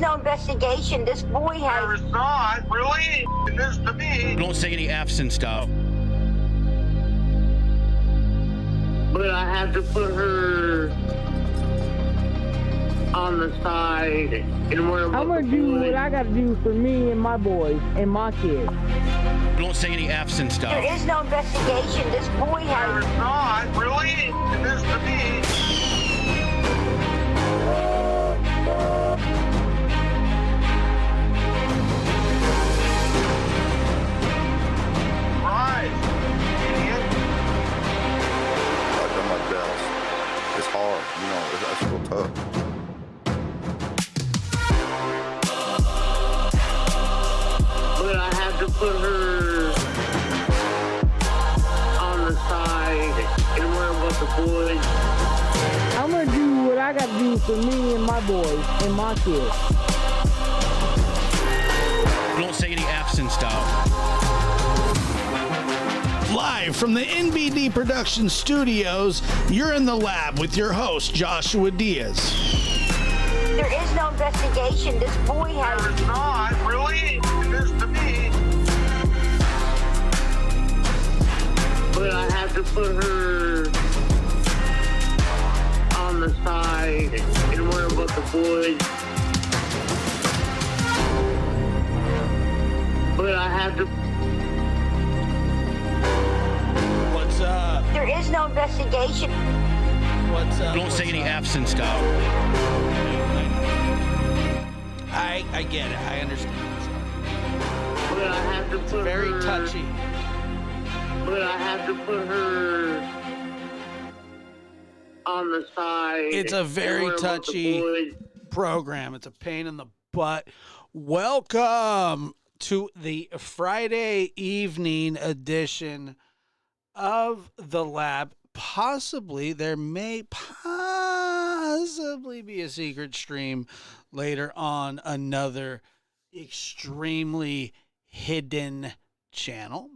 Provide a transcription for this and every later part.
no investigation. This boy has... There is not, really? This to me. Don't say any F's and stuff. But I have to put her on the side and where I'm gonna do what I gotta do for me and my boys and my kids. Don't say any F's and stuff. There is no investigation. This boy There has... is not, really? This to me. Rise, idiot. I've done my best. It's hard, you know, that's real tough. But I have to put her on the side and where with the boys. I'm gonna do what I gotta do for me and my boys and my kids. Don't say any F's and stuff. Live from the NBD Production Studios, you're in the lab with your host, Joshua Diaz. There is no investigation. This boy has... There is not, really? This to me. But I have to put her on the side and where with the boys. But I have to... What's up? There is no investigation. What's up? Don't say any F's and stuff. I get it. I understand. But I have to put Very her... touchy. But I have to put her on the side. It's a very and where with the touchy boys. program. It's a pain in the butt. Welcome to the Friday evening edition of The Lab. There may possibly be a secret stream later on another extremely hidden channel.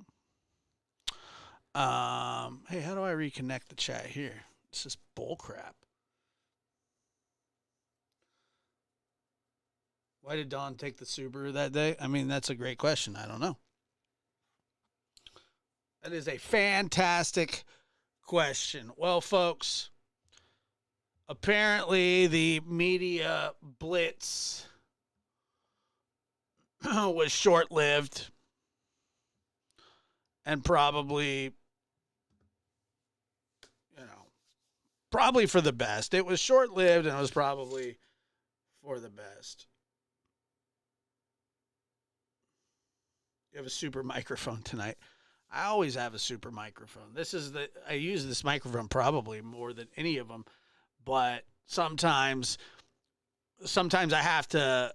Hey, how do I reconnect the chat here? This is bullcrap. Why did Dawn take the Subaru that day? I mean, that's a great question. I don't know. That is a fantastic question. Well, folks, apparently the media blitz was short-lived and probably for the best. It was short-lived and it was probably for the best. You have a super microphone tonight. I always have a super microphone. I use this microphone probably more than any of them, but sometimes I have to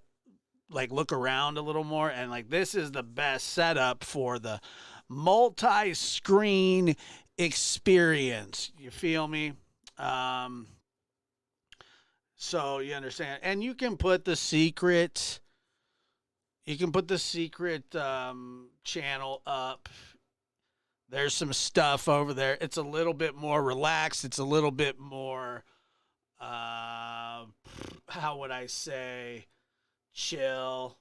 look around a little more, and this is the best setup for the multi-screen experience. You feel me? So you understand, and you can put the secret. Channel up. There's some stuff over there. It's a little bit more relaxed. It's a little bit more, how would I say, chill.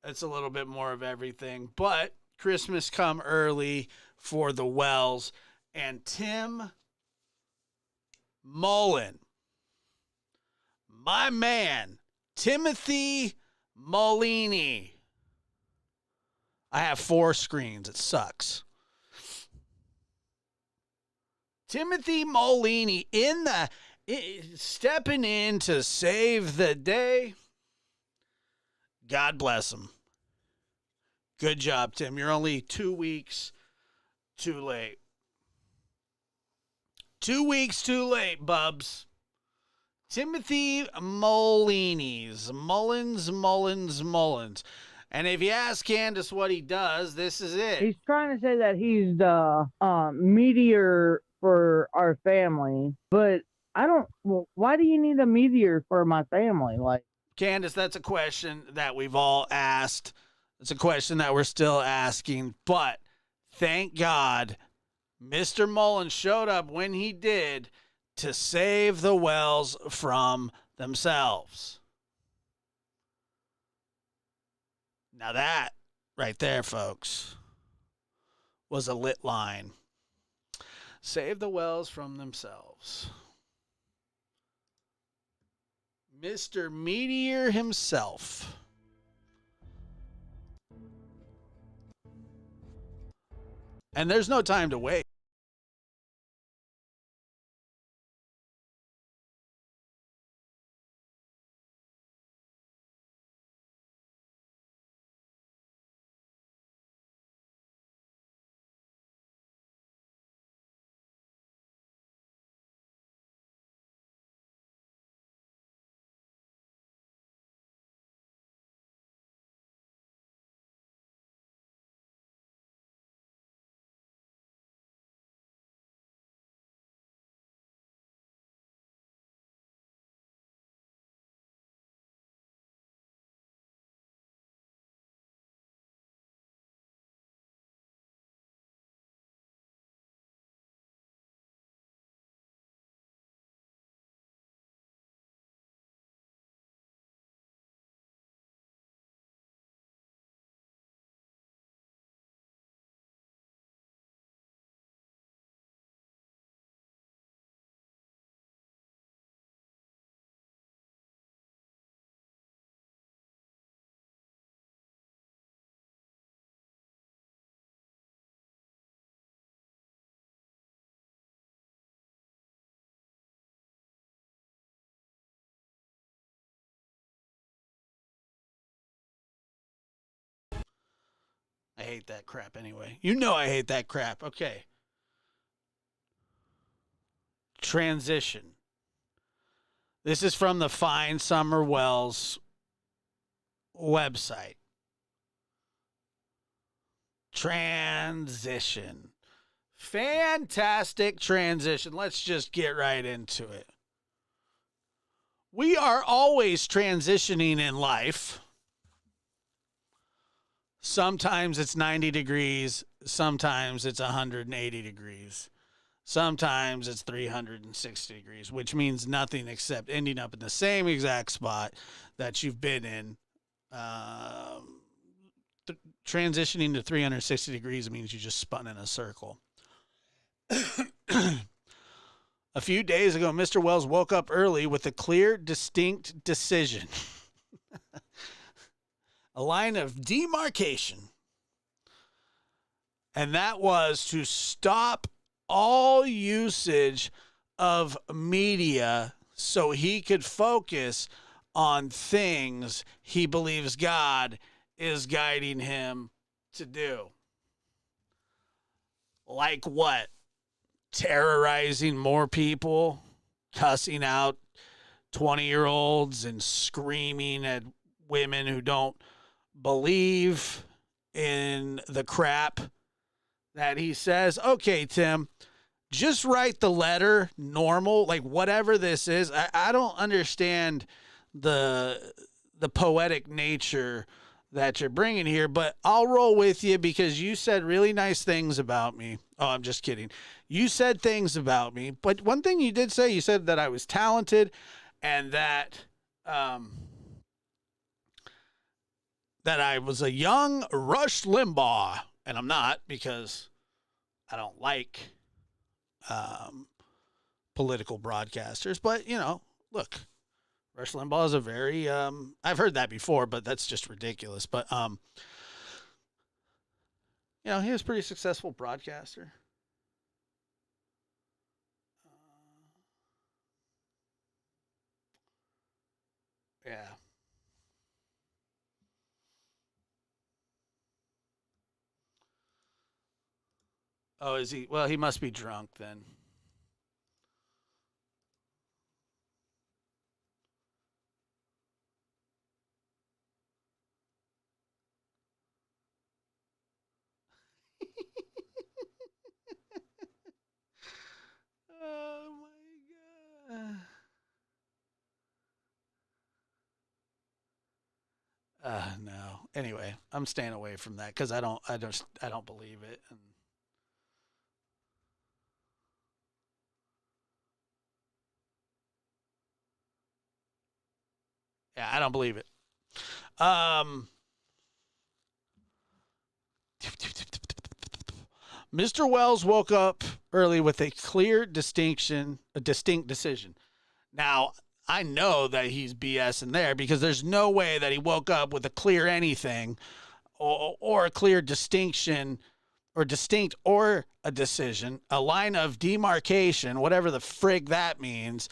It's a little bit more of everything. But Christmas come early for the Wells. And Tim Mullins, my man, Timothy Mullins. I have 4 screens. It sucks. Timothy Mullins stepping in to save the day. God bless him. Good job, Tim. You're only 2 weeks too late. 2 weeks too late, bubs. Timothy Mullins. Mullins. And if you ask Candace what he does, this is it. He's trying to say that he's the meteor for our family, but why do you need a meteor for my family? Candace, that's a question that we've all asked. It's a question that we're still asking, but thank God Mr. Mullins showed up when he did to save the Wells from the themselves. Now that right there, folks, was a lit line. Save the wells from themselves. Mr. Meteor himself. And there's no time to wait. I hate that crap anyway. You know I hate that crap. Okay. Transition. This is from the Find Summer Wells website. Transition. Fantastic transition. Let's just get right into it. We are always transitioning in life. Sometimes it's 90 degrees. Sometimes it's 180 degrees. Sometimes it's 360 degrees, which means nothing except ending up in the same exact spot that you've been in. Transitioning to 360 degrees means you just spun in a circle. A few days ago, Mr. Wells woke up early with a clear, distinct decision. A line of demarcation. And that was to stop all usage of media so he could focus on things he believes God is guiding him to do. Like what? Terrorizing more people, cussing out 20-year-olds and screaming at women who don't believe in the crap that he says. Okay, Tim, just write the letter normal, like whatever this is. I don't understand the poetic nature that you're bringing here, but I'll roll with you because you said really nice things about me. Oh, I'm just kidding. You said things about me, but one thing you did say, you said that I was talented and that that I was a young Rush Limbaugh, and I'm not because I don't like political broadcasters. But, you know, look, Rush Limbaugh is a very, I've heard that before, but that's just ridiculous. But, you know, he was a pretty successful broadcaster. Yeah. Oh, is he? Well, he must be drunk then. Oh my god. No. Anyway, I'm staying away from that because I don't believe it. And Yeah, I don't believe it. Mr. Wells woke up early with a distinct decision. Now, I know that he's BSing there because there's no way that he woke up with a clear anything or a clear distinction or distinct or a decision, a line of demarcation, whatever the frig that means.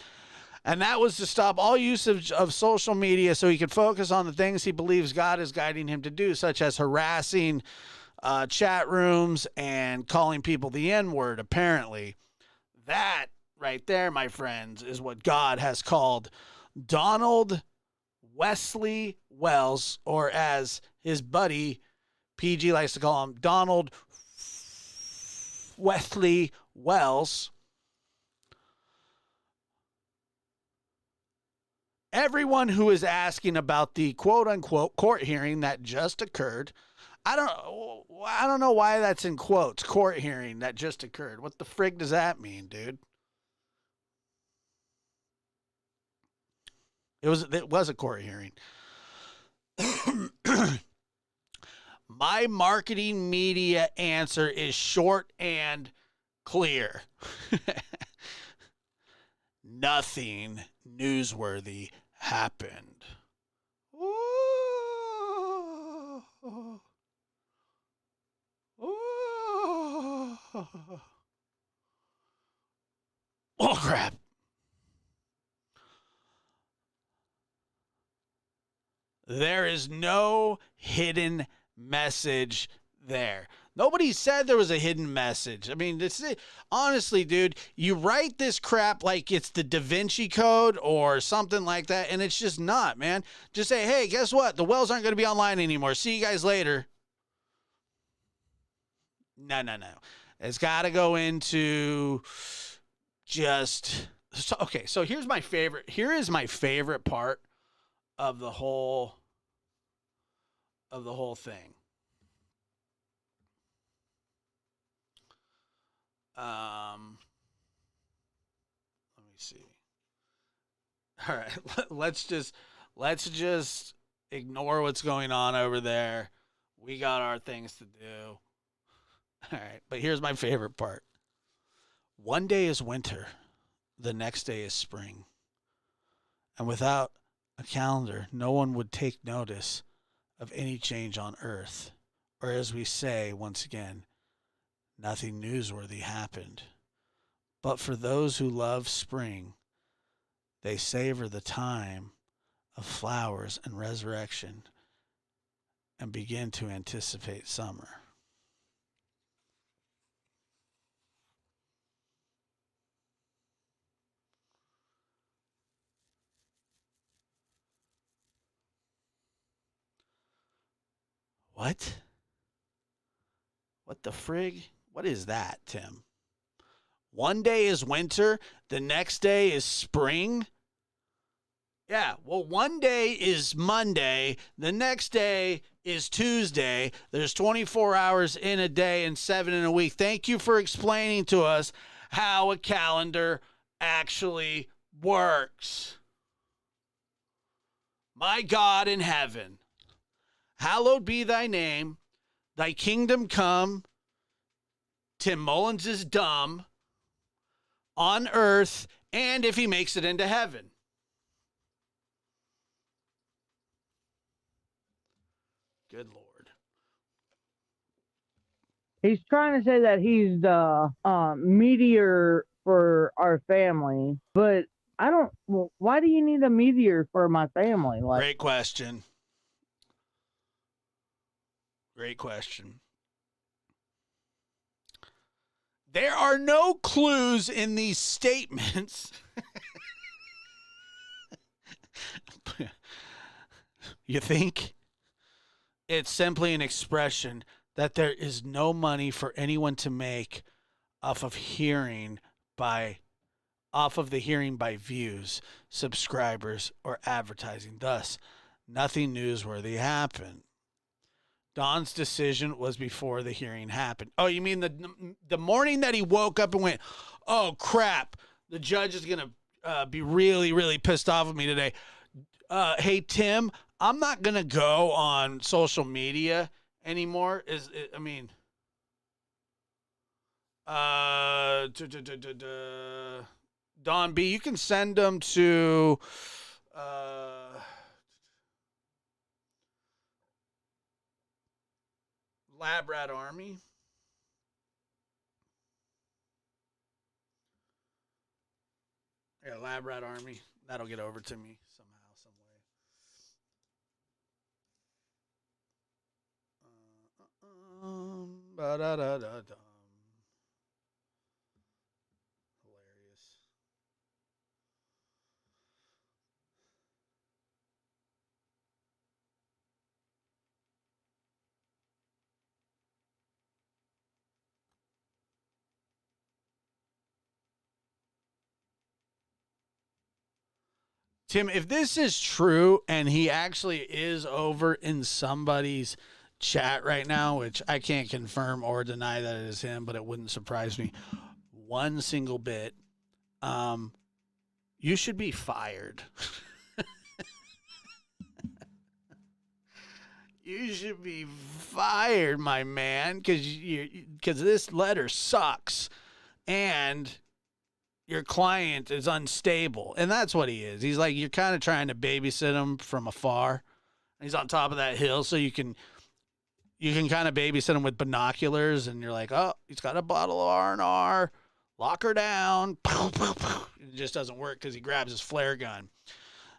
And that was to stop all usage of social media so he could focus on the things he believes God is guiding him to do, such as harassing chat rooms and calling people the N-word, apparently. That right there, my friends, is what God has called Donald Wesley Wells, or as his buddy PG likes to call him, Donald Wesley Wells. Everyone who is asking about the quote-unquote court hearing that just occurred, I don't know why that's in quotes, court hearing that just occurred. What the frig does that mean, dude? It was a court hearing. My marketing media answer is short and clear. Nothing newsworthy happened. Ooh. Ooh. Oh, crap. There is no hidden message there. Nobody said there was a hidden message. I mean, this is, honestly, dude, you write this crap like it's the Da Vinci Code or something like that, and it's just not, man. Just say, hey, guess what? The Wells aren't going to be online anymore. See you guys later. No. It's got to go into just... So here's my favorite. Here is my favorite part of the whole thing. Let me see. All right, let's just ignore what's going on over there. We got our things to do. All right, but here's my favorite part. One day is winter, the next day is spring. And without a calendar, no one would take notice of any change on Earth. Or as we say, once again, nothing newsworthy happened. But for those who love spring, they savor the time of flowers and resurrection and begin to anticipate summer. What? What the frig? What is that, Tim? One day is winter, the next day is spring? Yeah, well, one day is Monday, the next day is Tuesday. There's 24 hours in a day and 7 in a week. Thank you for explaining to us how a calendar actually works. My God in heaven, hallowed be thy name, thy kingdom come. Tim Mullins is dumb on earth, and if he makes it into heaven. Good Lord. He's trying to say that he's the meteor for our family, but I don't. Well, why do you need a meteor for my family? Like, Great question. Great question. There are no clues in these statements. You think? It's simply an expression that there is no money for anyone to make off of the hearing by views, subscribers, or advertising. Thus, nothing newsworthy happened. Don's decision was before the hearing happened. Oh, you mean the morning that he woke up and went, oh, crap, the judge is going to be really, really pissed off at me today. Hey Tim, I'm not gonna go on social media anymore. Don B, you can send them to Lab Rat Army. Yeah, Lab Rat Army. That'll get over to me somehow, some way. Ba-da-da-da-dum. Hilarious. Tim, if this is true and he actually is over in somebody's chat right now, which I can't confirm or deny that it is him, but it wouldn't surprise me one single bit, you should be fired. You should be fired, my man, because this letter sucks, and your client is unstable, and that's what he is. He's like, you're kind of trying to babysit him from afar. He's on top of that hill, so you can kind of babysit him with binoculars, and you're like, oh, he's got a bottle of R&R. Lock her down. It just doesn't work because he grabs his flare gun.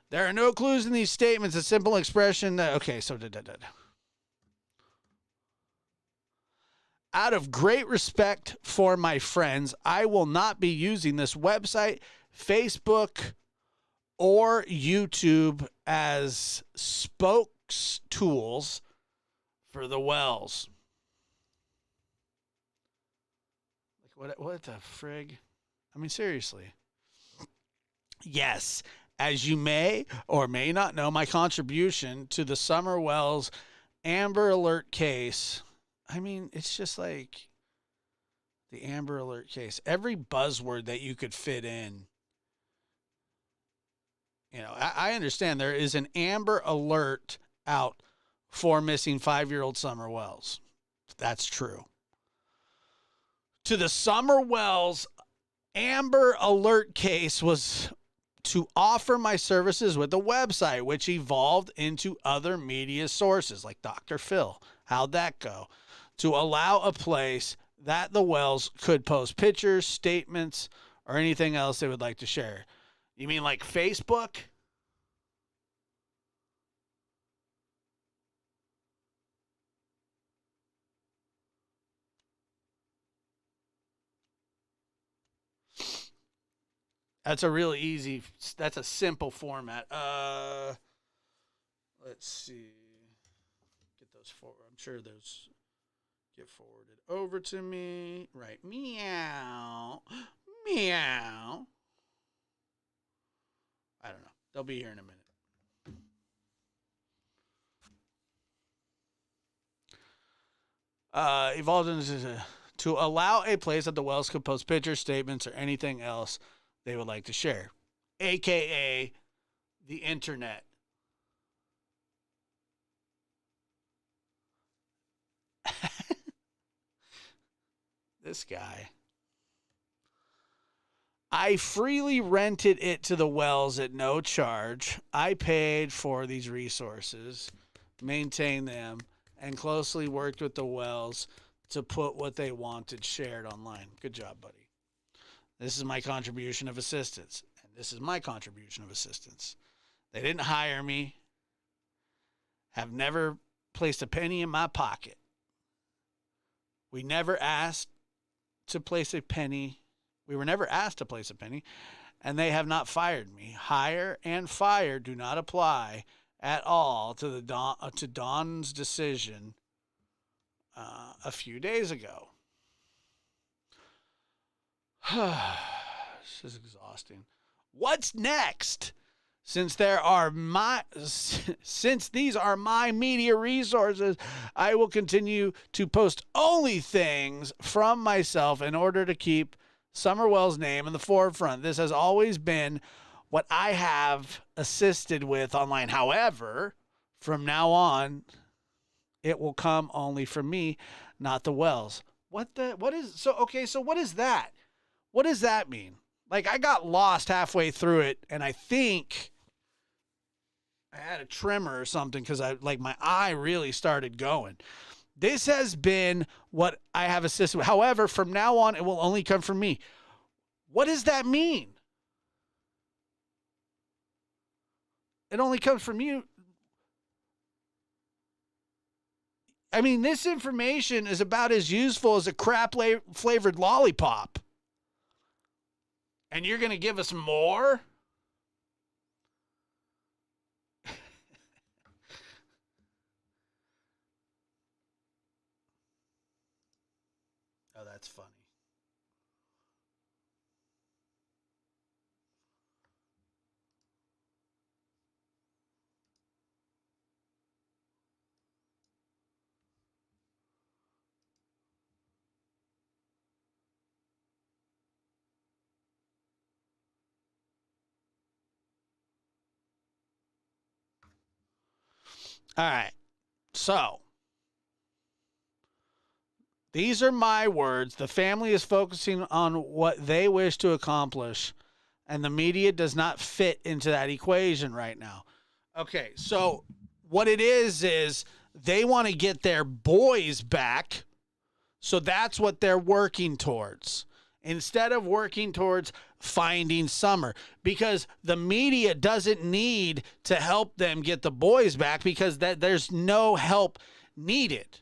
There are no clues in these statements. A simple expression that, okay, so out of great respect for my friends, I will not be using this website, Facebook, or YouTube as spokes tools for the Wells. Like what the frig? I mean, seriously. Yes, as you may or may not know, my contribution to the Summer Wells Amber Alert case, I mean, it's just like the Amber Alert case. Every buzzword that you could fit in. You know, I understand there is an Amber Alert out for missing 5-year-old Summer Wells. That's true. To the Summer Wells Amber Alert case was to offer my services with a website, which evolved into other media sources like Dr. Phil. How'd that go? To allow a place that the Wells could post pictures, statements, or anything else they would like to share. You mean like Facebook? That's a really easy, that's a simple format. Let's see. Get those forward. I'm sure those get forwarded over to me. Right. Meow. Meow. I don't know. They'll be here in a minute. Evolved into to allow a place that the Wells could post pictures, statements, or anything else they would like to share, a.k.a. the internet. This guy. I freely rented it to the Wells at no charge. I paid for these resources, maintained them, and closely worked with the Wells to put what they wanted shared online. Good job, buddy. This is my contribution of assistance. And this is my contribution of assistance. They didn't hire me. Have never placed a penny in my pocket. We never asked to place a penny. We were never asked to place a penny. And they have not fired me. Hire and fire do not apply at all to to Don's decision a few days ago. This is exhausting. What's next? Since these are my media resources, I will continue to post only things from myself in order to keep Summer Wells' name in the forefront. This has always been what I have assisted with online. However, from now on, it will come only from me, not the Wells. What is that? What does that mean? Like, I got lost halfway through it, and I think I had a tremor or something because my eye really started going. This has been what I have assisted with. However, from now on, it will only come from me. What does that mean? It only comes from you. I mean, this information is about as useful as a crap flavored lollipop. And you're going to give us more? Oh, that's funny. All right. So, these are my words. The family is focusing on what they wish to accomplish, and the media does not fit into that equation right now. Okay, so what it is they want to get their boys back, so that's what they're working towards, instead of working towards finding Summer, because the media doesn't need to help them get the boys back because there's no help needed.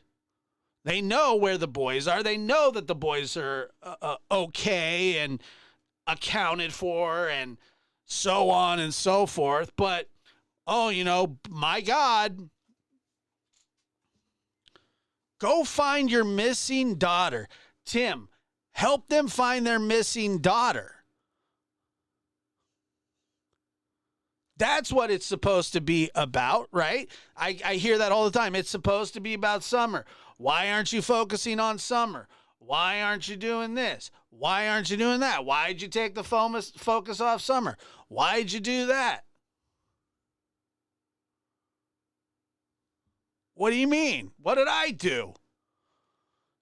They know where the boys are. They know that the boys are okay and accounted for and so on and so forth. But, my God, go find your missing daughter. Tim, help them find their missing daughter. That's what it's supposed to be about, right? I hear that all the time. It's supposed to be about Summer. Why aren't you focusing on Summer? Why aren't you doing this? Why aren't you doing that? Why'd you take the focus off Summer? Why'd you do that? What do you mean? What did I do?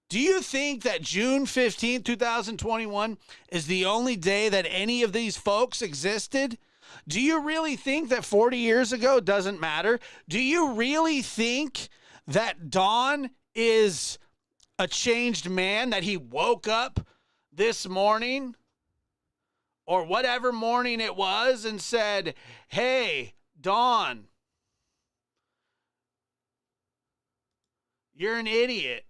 Do you think that June 15th, 2021 is the only day that any of these folks existed? Do you really think that 40 years ago doesn't matter? Do you really think that Don is a changed man, that he woke up this morning or whatever morning it was and said, hey, Don, you're an idiot?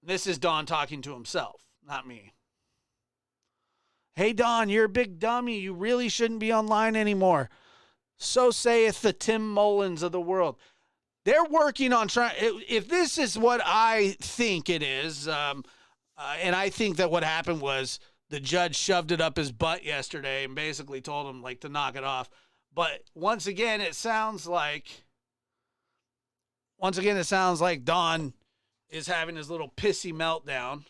This is Don talking to himself, not me. Hey, Don, you're a big dummy. You really shouldn't be online anymore. So saith the Tim Mullins of the world. They're working on trying. If this is what I think it is, and I think that what happened was the judge shoved it up his butt yesterday and basically told him to knock it off. But once again, it sounds like Don is having his little pissy meltdown.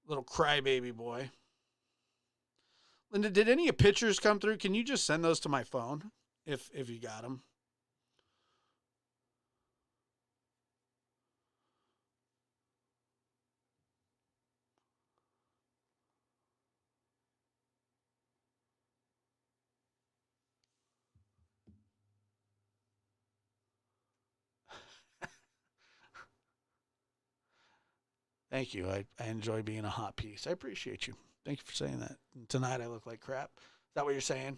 Little crybaby boy. Linda, did any pictures come through? Can you just send those to my phone if you got them? Thank you. I enjoy being a hot piece. I appreciate you. Thank you for saying that. Tonight I look like crap. Is that what you're saying?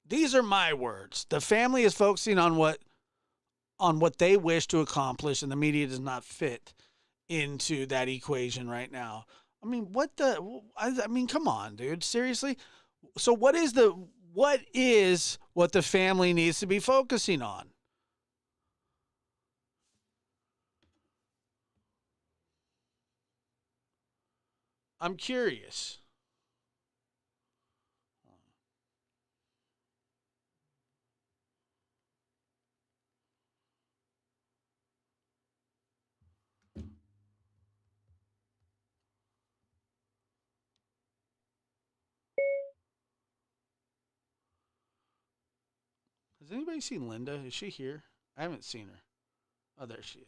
These are my words. The family is focusing on what they wish to accomplish, and the media does not fit into that equation right now. I mean, come on, dude. Seriously? So what is what the family needs to be focusing on? I'm curious. Has anybody seen Linda? Is she here? I haven't seen her. Oh, there she is.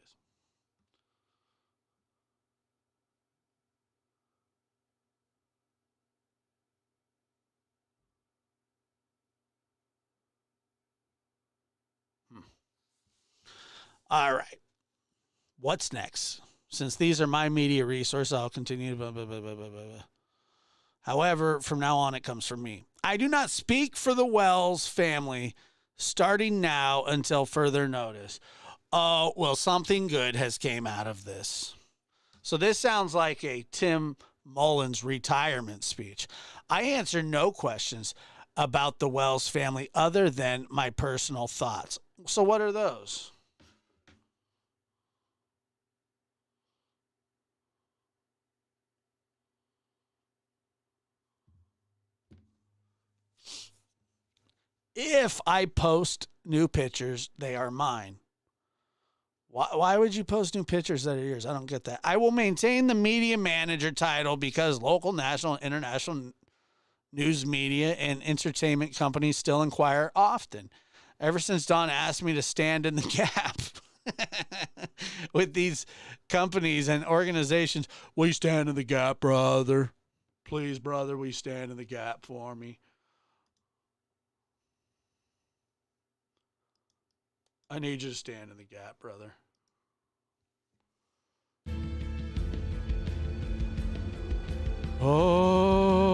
All right. What's next? Since these are my media resources, I'll continue. Blah, blah, blah, blah, blah, blah. However, from now on, it comes from me. I do not speak for the Wells family starting now until further notice. Oh, well, something good has came out of this. So this sounds like a Tim Mullins retirement speech. I answer no questions about the Wells family other than my personal thoughts. So what are those? If I post new pictures, they are mine. Why would you post new pictures that are yours? I don't get that. I will maintain the media manager title because local, national, and international news media and entertainment companies still inquire often. Ever since Don asked me to stand in the gap with these companies and organizations, will you stand in the gap, brother? Please, brother, will you stand in the gap for me? I need you to stand in the gap, brother. Oh,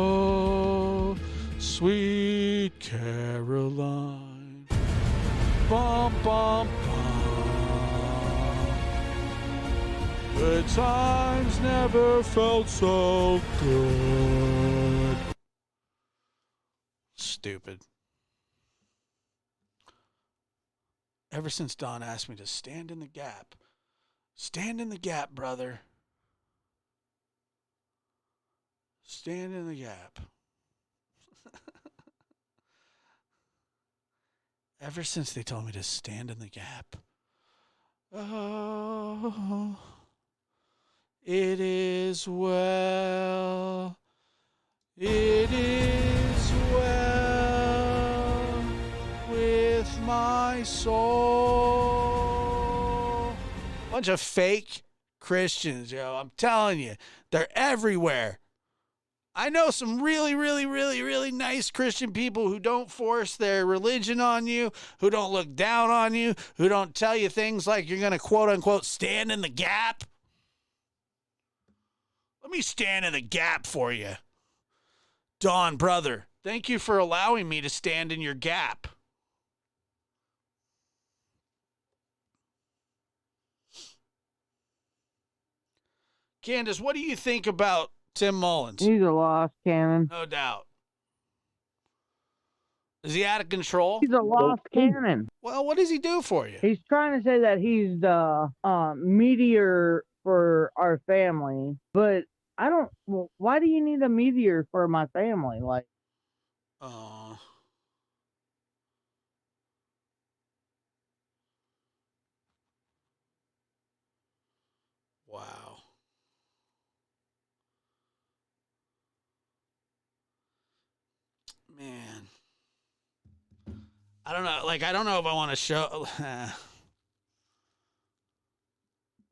sweet Caroline. Bum, bum, bum. Good times never felt so good. Stupid. Ever since Don asked me to stand in the gap. Stand in the gap, brother. Stand in the gap. Ever since they told me to stand in the gap. Oh, it is well. It is well with my soul. Bunch of fake Christians, yo. I'm telling you, they're everywhere. I know some really, really, really, really nice Christian people who don't force their religion on you, who don't look down on you, who don't tell you things like you're going to quote unquote stand in the gap. Let me stand in the gap for you. Don, brother, thank you for allowing me to stand in your gap. Candace, what do you think about Tim Mullins? He's a lost cannon. No doubt. Is he out of control? He's a lost cannon. Well, what does he do for you? He's trying to say that he's the meteor for our family, but I don't. Well, why do you need a meteor for my family? Like, wow. Man. I don't know. Like, I don't know if I want to show.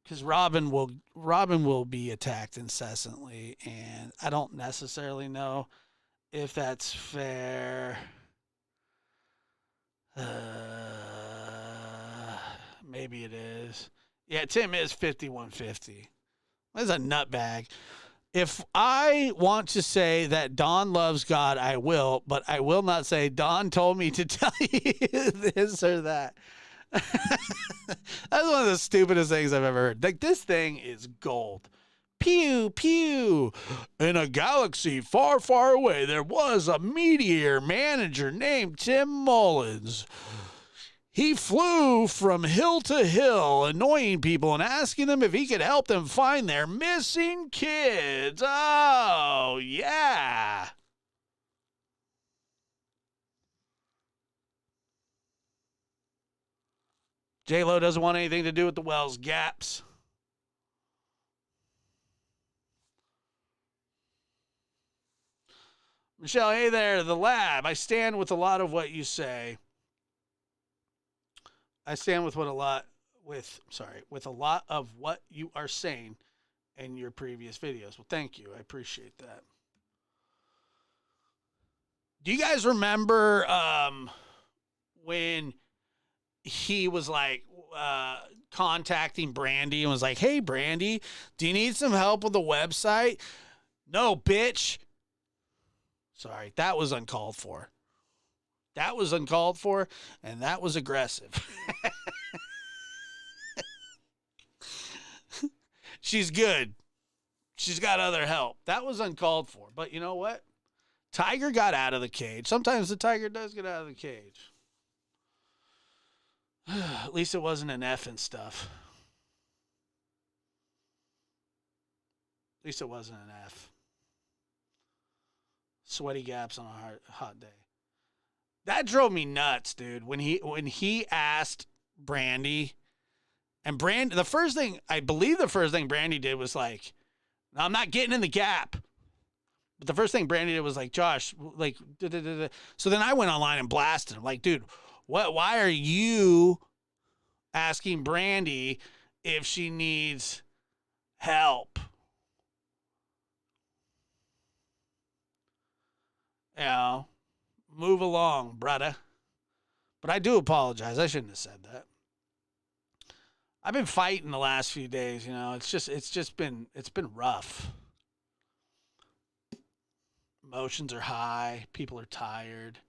Because Robin will be attacked incessantly, and I don't necessarily know if that's fair. Maybe it is. Yeah, Tim is 5150. That's a nutbag. If I want to say that Don loves God, I will, but I will not say Don told me to tell you this or that. That's one of the stupidest things I've ever heard. Like, this thing is gold. Pew, pew. In a galaxy far, far away, there was a meteor manager named Tim Mullins. He flew from hill to hill, annoying people and asking them if he could help them find their missing kids. Oh, yeah. J-Lo doesn't want anything to do with the Wells Gaps. Michelle, hey there, the lab. I stand with a lot of what you say. I stand with a lot of what you are saying in your previous videos. Well, thank you. I appreciate that. Do you guys remember when he was like contacting Brandy and was like, "Hey, Brandy, do you need some help with the website?" No, bitch. Sorry, that was uncalled for. That was uncalled for, and that was aggressive. She's good. She's got other help. That was uncalled for. But you know what? Tiger got out of the cage. Sometimes the tiger does get out of the cage. At least it wasn't an F and stuff. At least it wasn't an F. Sweaty gaps on a hot day. That drove me nuts, dude. When he asked Brandy, and the first thing Brandy did was like, "No, I'm not getting in the gap." But the first thing Brandy did was like, "Josh, like, da-da-da-da." So then I went online and blasted him. Like, dude, why are you asking Brandy if she needs help? You know, move along, brother. But I do apologize. I shouldn't have said that. I've been fighting the last few days, you know. It's been rough. Emotions are high, people are tired.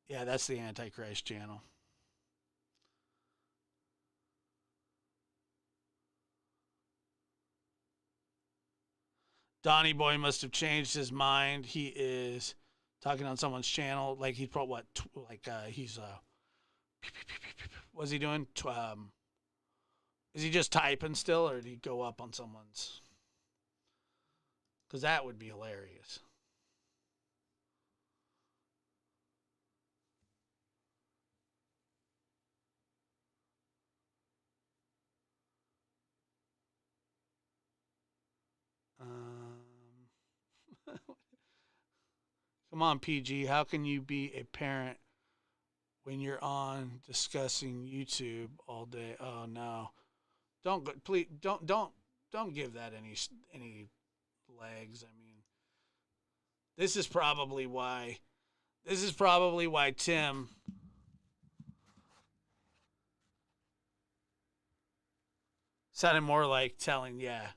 Yeah, that's the Antichrist channel. Donnie Boy must have changed his mind. He is talking on someone's channel. Like he's probably he's what's he doing? Is he just typing still, or did he go up on someone's? Because that would be hilarious. Come on, PG. How can you be a parent when you're on discussing YouTube all day? Oh no! Please don't give that any legs. I mean, this is probably why Tim sounded more like telling, yeah.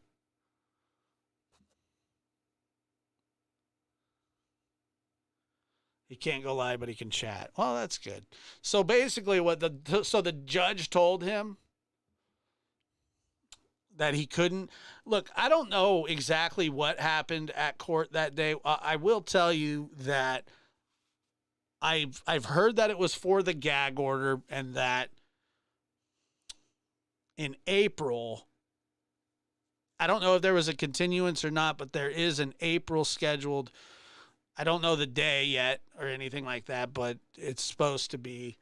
He can't go live, but he can chat. Well, that's good. So basically, the judge told him that he couldn't. Look, I don't know exactly what happened at court that day. I will tell you that I've heard that it was for the gag order, and that in April, I don't know if there was a continuance or not, but there is an April scheduled. I don't know the day yet or anything like that, but it's supposed to be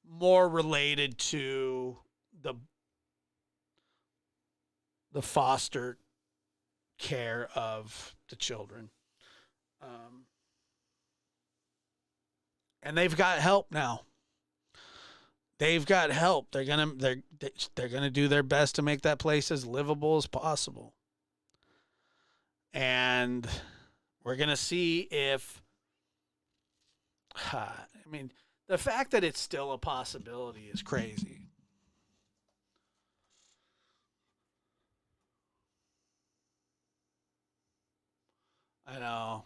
more related to the foster care of the children. And they've got help now. They've got help. They're gonna do their best to make that place as livable as possible. And we're going to see if, I mean, the fact that it's still a possibility is crazy. I know.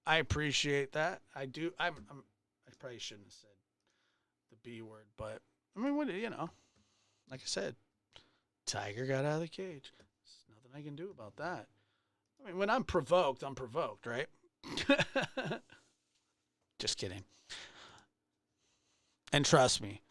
I appreciate that. I do. I probably shouldn't have said the B word, but I mean, like I said, Tiger got out of the cage. I can do about that. I mean, when I'm provoked, right? Just kidding. And trust me.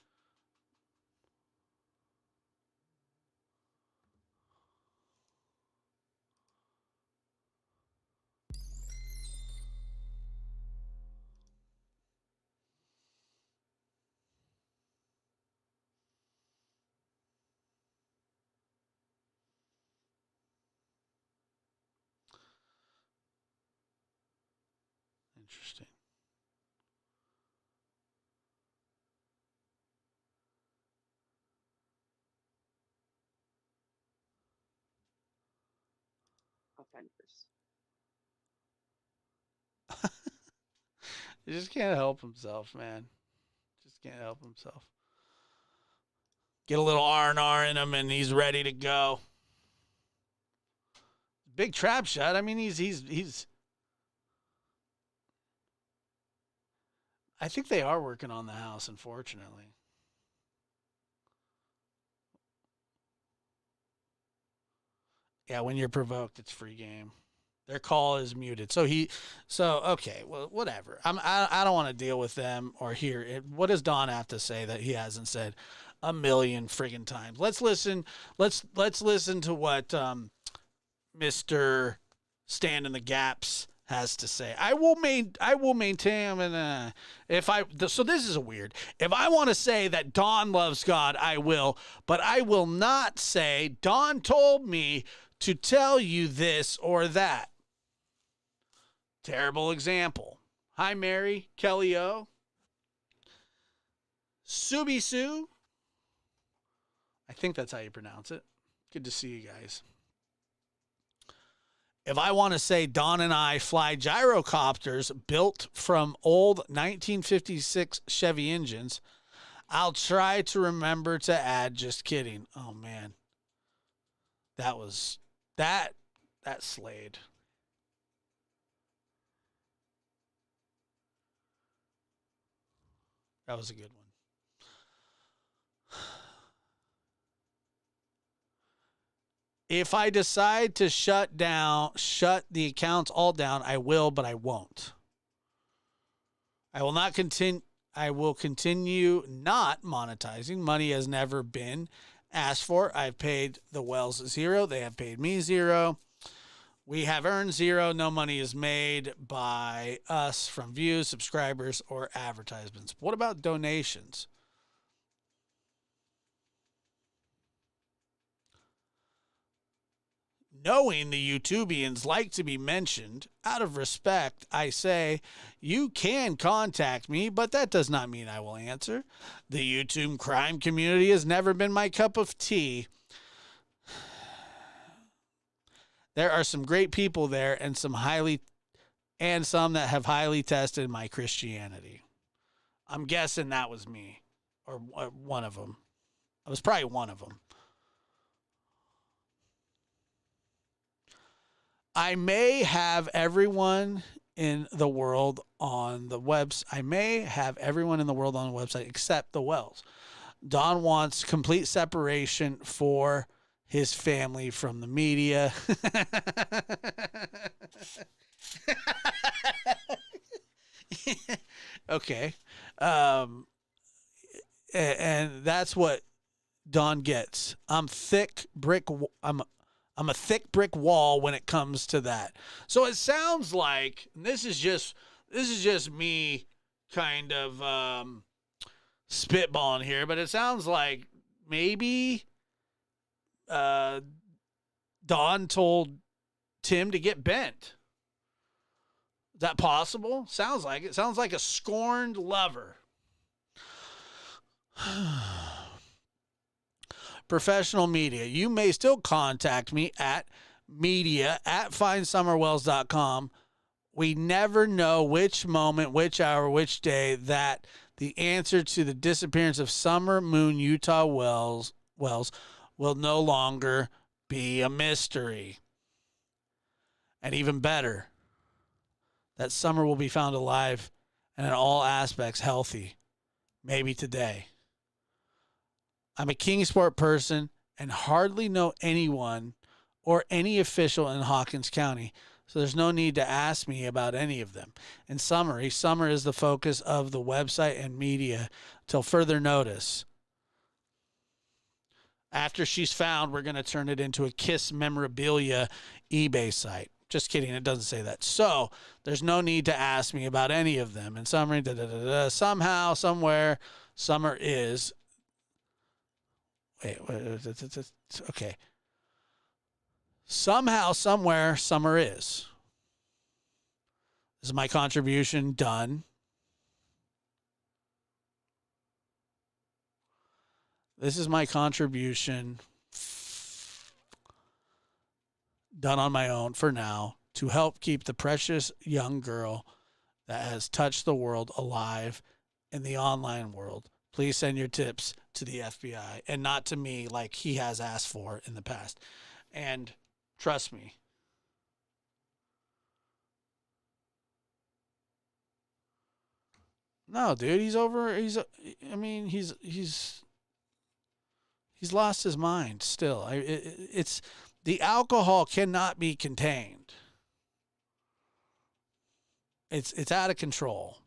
Interesting. Offenders. He just can't help himself, man. Just can't help himself. Get a little R&R in him, and he's ready to go. Big trap shot. I mean, he's. I think they are working on the house, unfortunately. Yeah, when you're provoked, it's free game. Their call is muted. So okay, well, whatever. I don't want to deal with them or hear it. What does Don have to say that he hasn't said a million friggin' times? Let's listen to what Mr. Stand in the Gaps has to say. I will maintain, and so this is a weird. If I want to say that Don loves God, I will, but I will not say Don told me to tell you this or that. Terrible example. Hi, Mary, Kelly O. Subi Sue. I think that's how you pronounce it. Good to see you guys. If I want to say Don and I fly gyrocopters built from old 1956 Chevy engines, I'll try to remember to add just kidding. Oh, man. That slayed. That was a good one. If I decide to shut the accounts all down, I will, but I won't. I will continue not monetizing. Money has never been asked for. I've paid the Wells $0. They have paid me $0. We have earned $0. No money is made by us from views, subscribers, or advertisements. What about donations? Knowing the YouTubians like to be mentioned, out of respect, I say, you can contact me, but that does not mean I will answer. The YouTube crime community has never been my cup of tea. There are some great people there and some that have highly tested my Christianity. I'm guessing that was me or one of them. I was probably one of them. I may have everyone in the world on the website. I may have everyone in the world on the website except the Wells. Don wants complete separation for his family from the media. Okay. And that's what Don gets. I'm a thick brick wall when it comes to that. So it sounds like, and this is just me kind of spitballing here, but it sounds like maybe Don told Tim to get bent. Is that possible? Sounds like it. Sounds like a scorned lover. Professional media. You may still contact me at media@findsummerwells.com. We never know which moment, which hour, which day that the answer to the disappearance of Summer Moon Utah Wells will no longer be a mystery. And even better, that Summer will be found alive and in all aspects healthy, maybe today. I'm a Kingsport person and hardly know anyone or any official in Hawkins County, so there's no need to ask me about any of them. In summary, Summer is the focus of the website and media till further notice. After she's found, we're going to turn it into a Kiss memorabilia eBay site. Just kidding, it doesn't say that. So there's no need to ask me about any of them. In summary, somehow, somewhere, Summer is... Okay. Somehow, somewhere, Summer is. This is my contribution done. This is my contribution done on my own for now to help keep the precious young girl that has touched the world alive in the online world. Please send your tips to the FBI and not to me like he has asked for in the past. And trust me, no, dude, he's lost his mind still. It's the alcohol cannot be contained. It's out of control.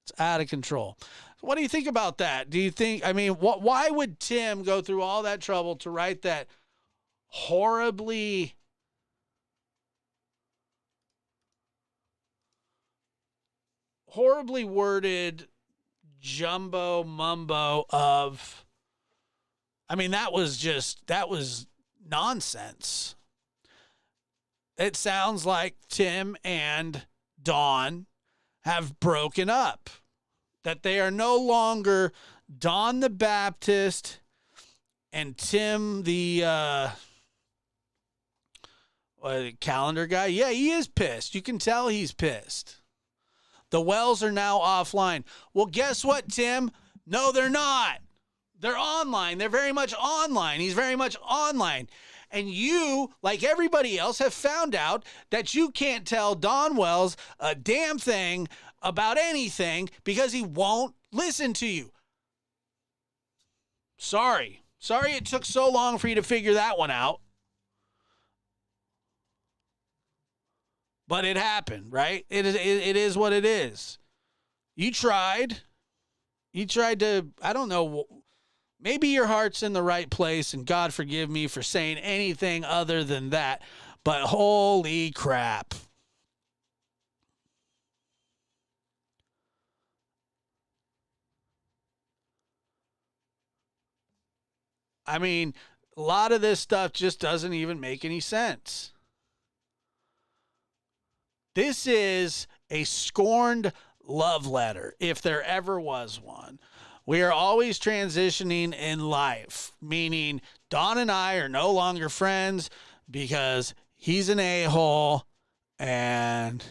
It's out of control. What do you think about that? Do you think, why would Tim go through all that trouble to write that horribly worded jumbo mumbo of, that was nonsense. It sounds like Tim and Dawn have broken up, that they are no longer Don the Baptist and Tim the calendar guy. Yeah, he is pissed. You can tell he's pissed. The Wells are now offline. Well, guess what, Tim? No, they're not. They're online. They're very much online. He's very much online. And you, like everybody else, have found out that you can't tell Don Wells a damn thing about anything because he won't listen to you. Sorry it took so long for you to figure that one out. But it happened, right? It is what it is. You tried to, I don't know, maybe your heart's in the right place, and God forgive me for saying anything other than that, but holy crap. A lot of this stuff just doesn't even make any sense. This is a scorned love letter, if there ever was one. We are always transitioning in life, meaning Don and I are no longer friends because he's an a-hole and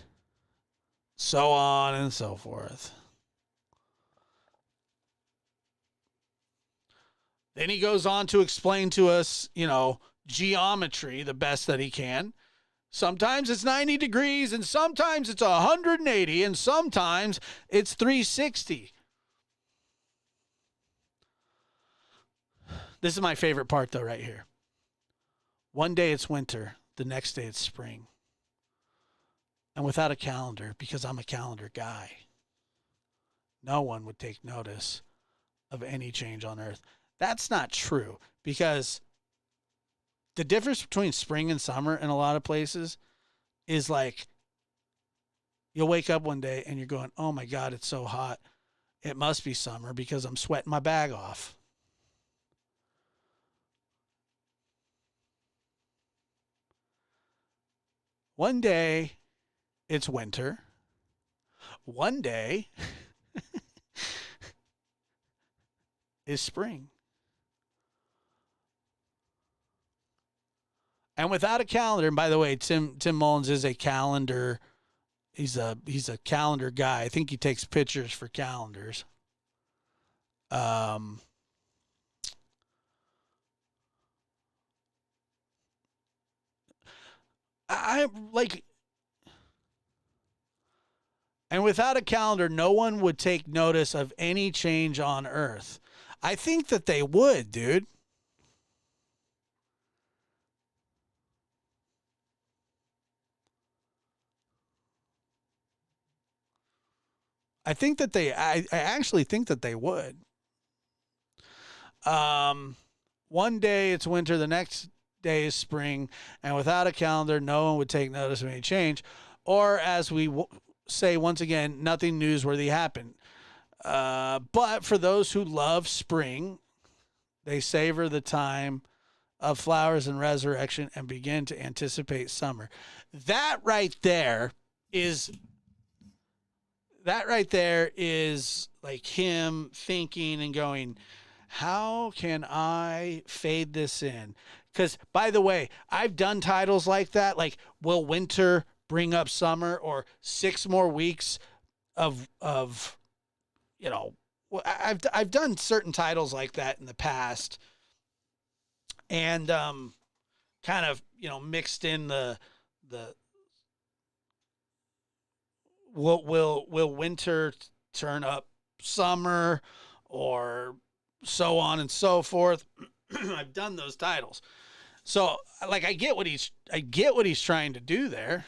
so on and so forth. Then he goes on to explain to us, geometry the best that he can. Sometimes it's 90 degrees and sometimes it's 180 and sometimes it's 360. This is my favorite part, though, right here. One day it's winter, the next day it's spring. And without a calendar, because I'm a calendar guy, no one would take notice of any change on Earth. That's not true, because the difference between spring and summer in a lot of places is like you'll wake up one day and you're going, oh my God, it's so hot. It must be summer because I'm sweating my bag off. One day it's winter. One day is spring. And without a calendar, and by the way, Tim Mullins is a calendar. He's a calendar guy. I think he takes pictures for calendars. And without a calendar, no one would take notice of any change on Earth. I think that they would, dude. I actually think that they would. One day it's winter, the next day is spring, and without a calendar, no one would take notice of any change. Or as we say once again, nothing newsworthy happened. But for those who love spring, they savor the time of flowers and resurrection and begin to anticipate summer. That right there is like him thinking and going, how can I fade this in? Because, by the way, I've done titles like that, like Will Winter Bring Up Summer, or 6 More Weeks of you know, I've done certain titles like that in the past, and kind of, you know, mixed in the will winter turn up summer, or so on and so forth. I've done those titles. So, like, I get what he's trying to do there.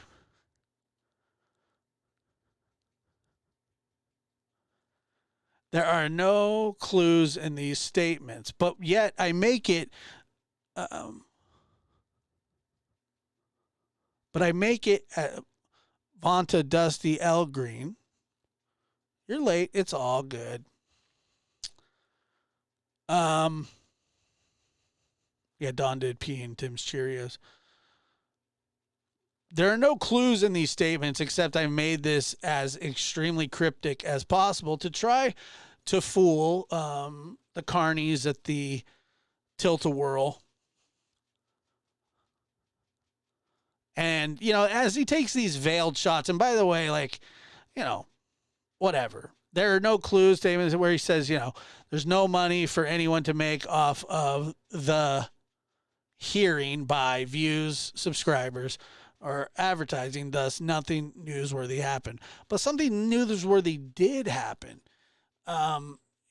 There are no clues in these statements, but yet I make it Vonta Dusty L Green. You're late. It's all good. Yeah, Don did pee in Tim's Cheerios. There are no clues in these statements, except I made this as extremely cryptic as possible to try to fool the carnies at the Tilt-A-Whirl. And, you know, as he takes these veiled shots, and by the way, like, you know, whatever. There are no clues statements where he says, you know, there's no money for anyone to make off of the hearing by views, subscribers, or advertising, thus nothing newsworthy happened. But something newsworthy did happen.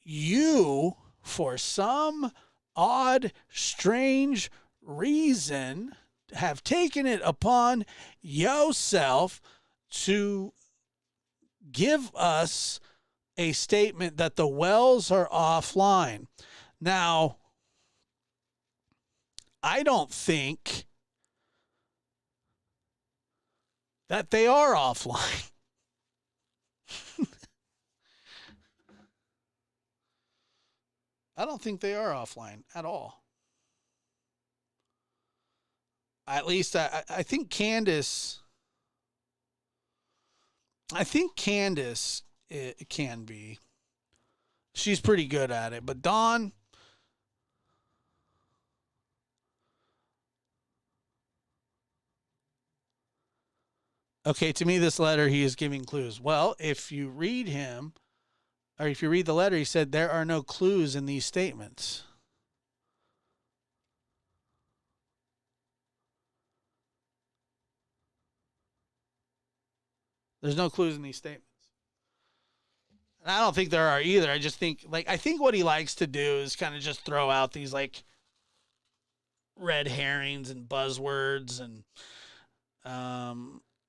You, for some odd, strange reason, have taken it upon yourself to give us a statement that the wells are offline. Now, I don't think that they are offline. I don't think they are offline at all. At least I think Candace. It can be. She's pretty good at it. But Dawn, okay, to me, this letter, he is giving clues. Well, if you read him, or if you read the letter, he said there are no clues in these statements. There's no clues in these statements. And I don't think there are either. I just think, like, I think what he likes to do is kind of just throw out these, like, red herrings and buzzwords and,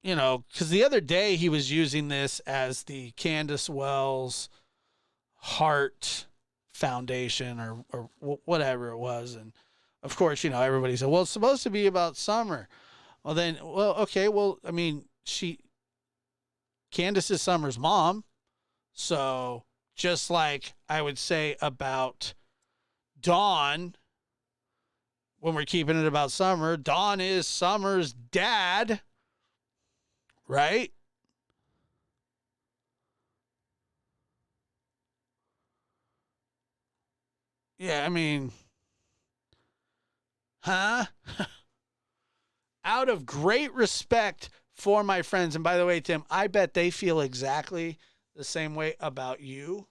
you know, because the other day he was using this as the Candace Wells Heart Foundation or whatever it was. And, of course, you know, everybody said, well, it's supposed to be about summer. Well, then, well, okay, well, I mean, Candace is Summer's mom. So just like I would say about Dawn, when we're keeping it about Summer, Dawn is Summer's dad, right? Yeah, I mean, huh? Out of great respect for my friends, and by the way, Tim, I bet they feel exactly the same way about you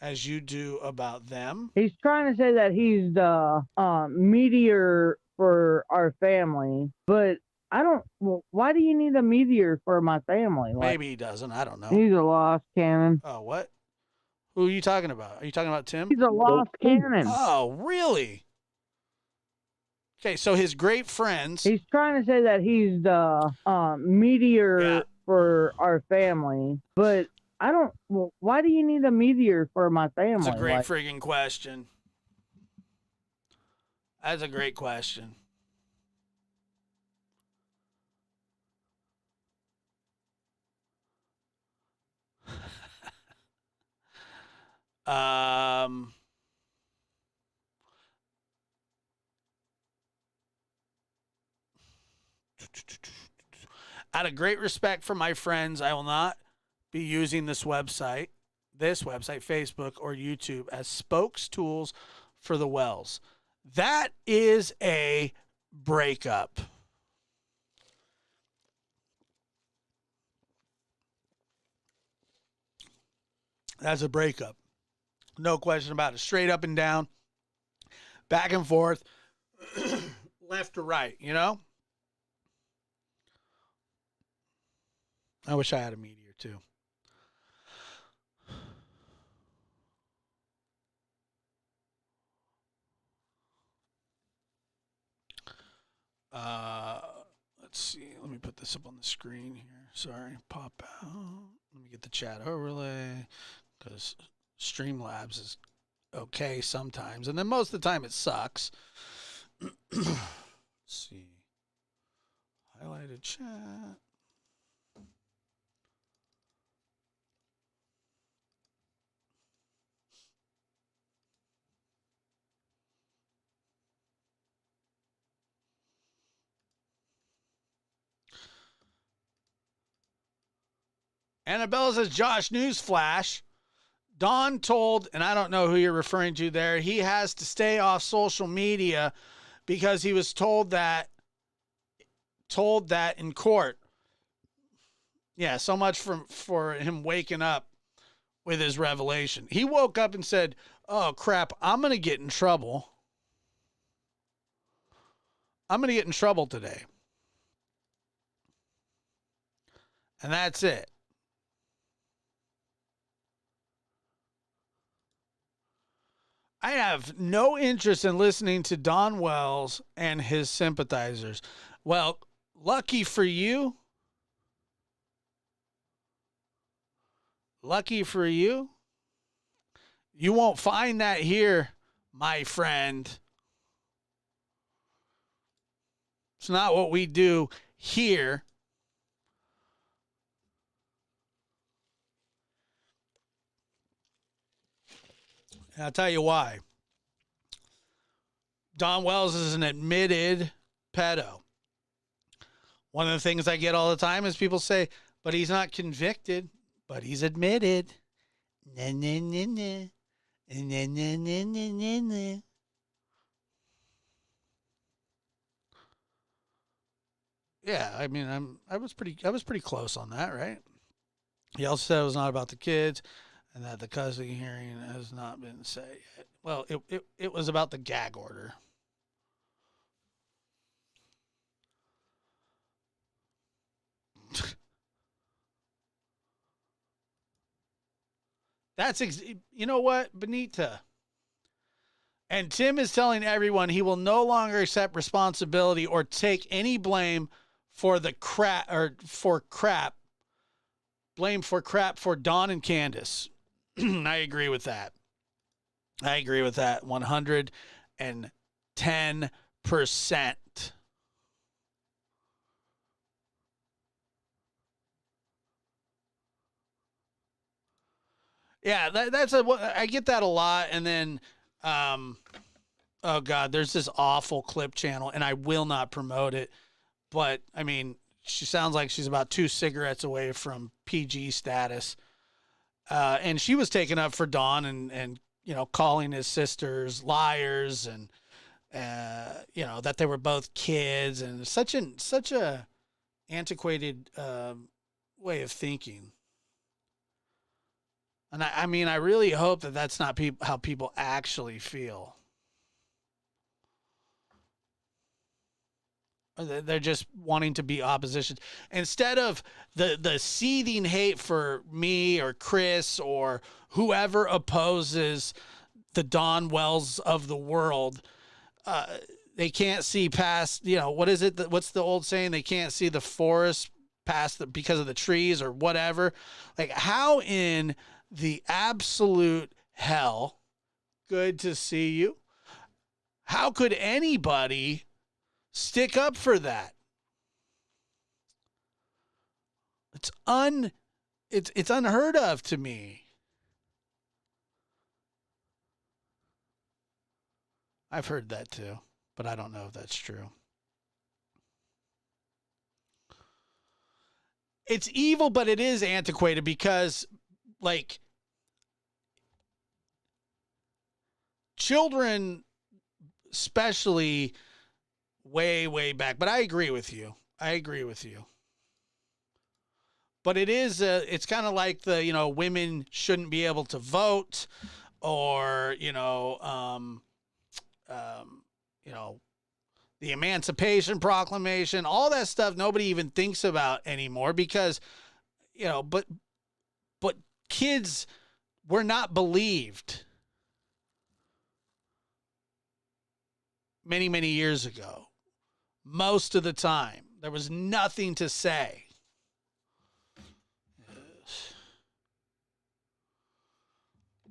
as you do about them. He's trying to say that he's the meteor for our family, but I don't. Well, why do you need a meteor for my family? Like, Maybe he doesn't. I don't know. he's a lost cannon. Oh, what? Who are you talking about? Are you talking about Tim? He's a lost cannon. Oh, really? Okay, so his great friends. He's trying to say that he's the meteor for our family, but I don't. Well, why do you need a meteor for my family? That's a great friggin' question. That's a great question. Um, out of great respect for my friends, I will not be using this website, Facebook or YouTube as spokes tools for the Wells. That is a breakup. That's a breakup. No question about it. Straight up and down, back and forth, left to right, you know? I wish I had a Meteor too. Let's see. Let me put this up on the screen here. Sorry. Pop out. Let me get the chat overlay because Streamlabs is okay sometimes. And then most of the time it sucks. Let's see. Highlighted chat. Annabella says, Josh, newsflash. Don told, and I don't know who you're referring to there, he has to stay off social media because he was told that in court. Yeah, so much for him waking up with his revelation. He woke up and said, oh, crap, I'm going to get in trouble. I'm going to get in trouble today. And that's it. I have no interest in listening to Don Wells and his sympathizers. Well, lucky for you. Lucky for you. You won't find that here, my friend. It's not what we do here. And I'll tell you why. Don Wells is an admitted pedo. One of the things I get all the time is people say, but he's not convicted, but he's admitted. Nah, nah, nah, nah. Nah, nah, nah, nah, nah, nah. Yeah, I mean, I was pretty close on that, right? He also said it was not about the kids, and that the custody hearing has not been set yet. Well, it was about the gag order. You know what, Benita? And Tim is telling everyone he will no longer accept responsibility or take any blame for the crap blame for crap for Dawn and Candace. I agree with that. 110%. Yeah, I get that a lot. And then, oh God, there's this awful clip channel, and I will not promote it. But I mean, she sounds like she's about 2 cigarettes away from PG status. And she was taken up for Dawn and calling his sisters liars and that they were both kids, and such a antiquated way of thinking. And I mean, I really hope that that's not how people actually feel. They're just wanting to be opposition. Instead of the seething hate for me or Chris or whoever opposes the Don Wells of the world, they can't see past, what is it? What's the old saying? They can't see the forest because of the trees or whatever. Like, how in the absolute hell, good to see you, how could anybody stick up for that? It's unheard of to me. I've heard that too, but I don't know if that's true. It's evil, but it is antiquated because, like, children, especially way, way back. But I agree with you. But it is, it's kind of like the, women shouldn't be able to vote, or, the Emancipation Proclamation, all that stuff nobody even thinks about anymore because, but kids were not believed many, many years ago. Most of the time, there was nothing to say.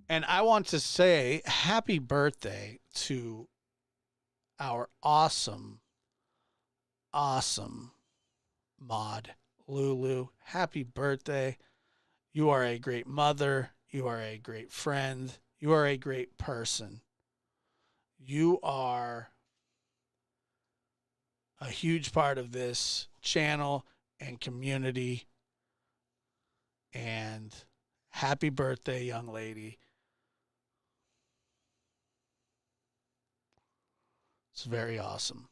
And I want to say happy birthday to our awesome mod, Lulu. Happy birthday. You are a great mother. You are a great friend. You are a great person. You are a huge part of this channel and community. And happy birthday, young lady. It's very awesome.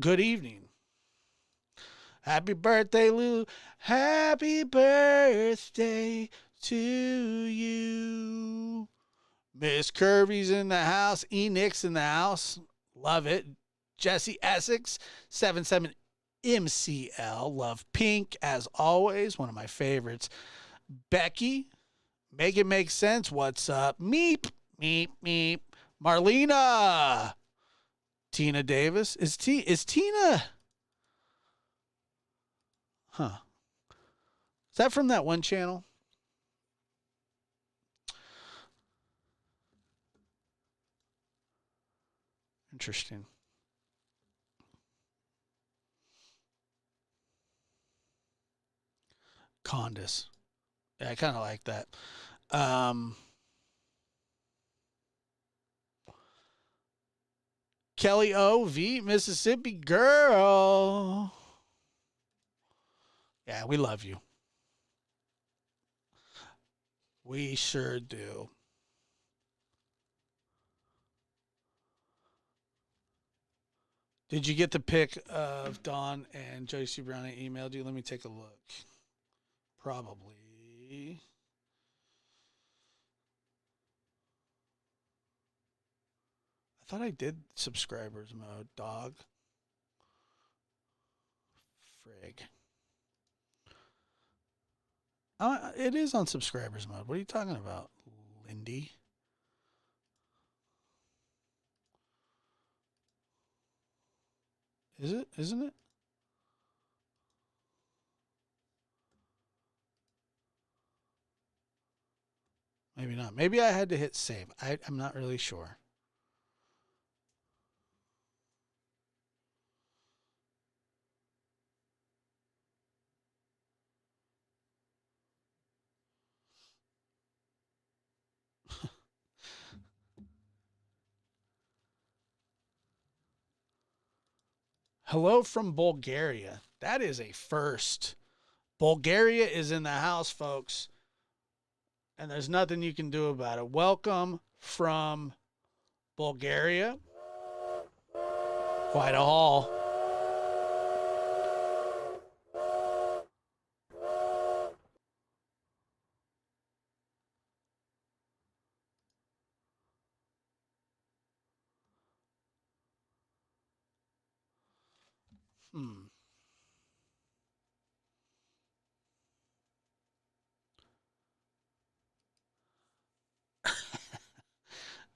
Good evening. Happy birthday, Lou. Happy birthday to you. Miss Kirby's in the house. Enix in the house. Love it. Jesse Essex, 77MCL. Love Pink, as always. One of my favorites. Becky, make it make sense. What's up? Meep, meep, meep. Marlena. Tina Davis. Is Tina... Huh. Is that from that one channel? Interesting. Condis. Yeah, I kind of like that. Kelly O.V., Mississippi girl. Yeah, we love you. We sure do. Did you get the pic of Dawn and Joyce Brown I emailed you? Let me take a look. Probably. I thought I did subscribers mode, dog. Frig. It is on subscribers mode. What are you talking about, Lindy? Is it? Isn't it? Maybe not. Maybe I had to hit save. I'm not really sure. Hello from Bulgaria. That is a first. Bulgaria is in the house, folks. And there's nothing you can do about it. Welcome from Bulgaria. Quite a haul.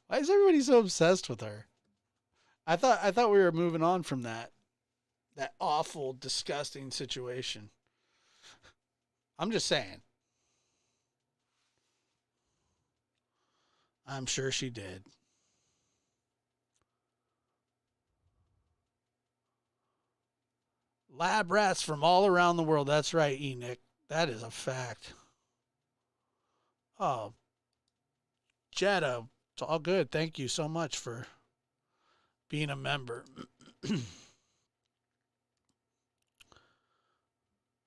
Why is everybody so obsessed with her? I thought we were moving on from that awful, disgusting situation. I'm just saying. I'm sure she did. Lab rats from all around the world. That's right, Enoch. That is a fact. Oh, Jetta, it's all good. Thank you so much for being a member.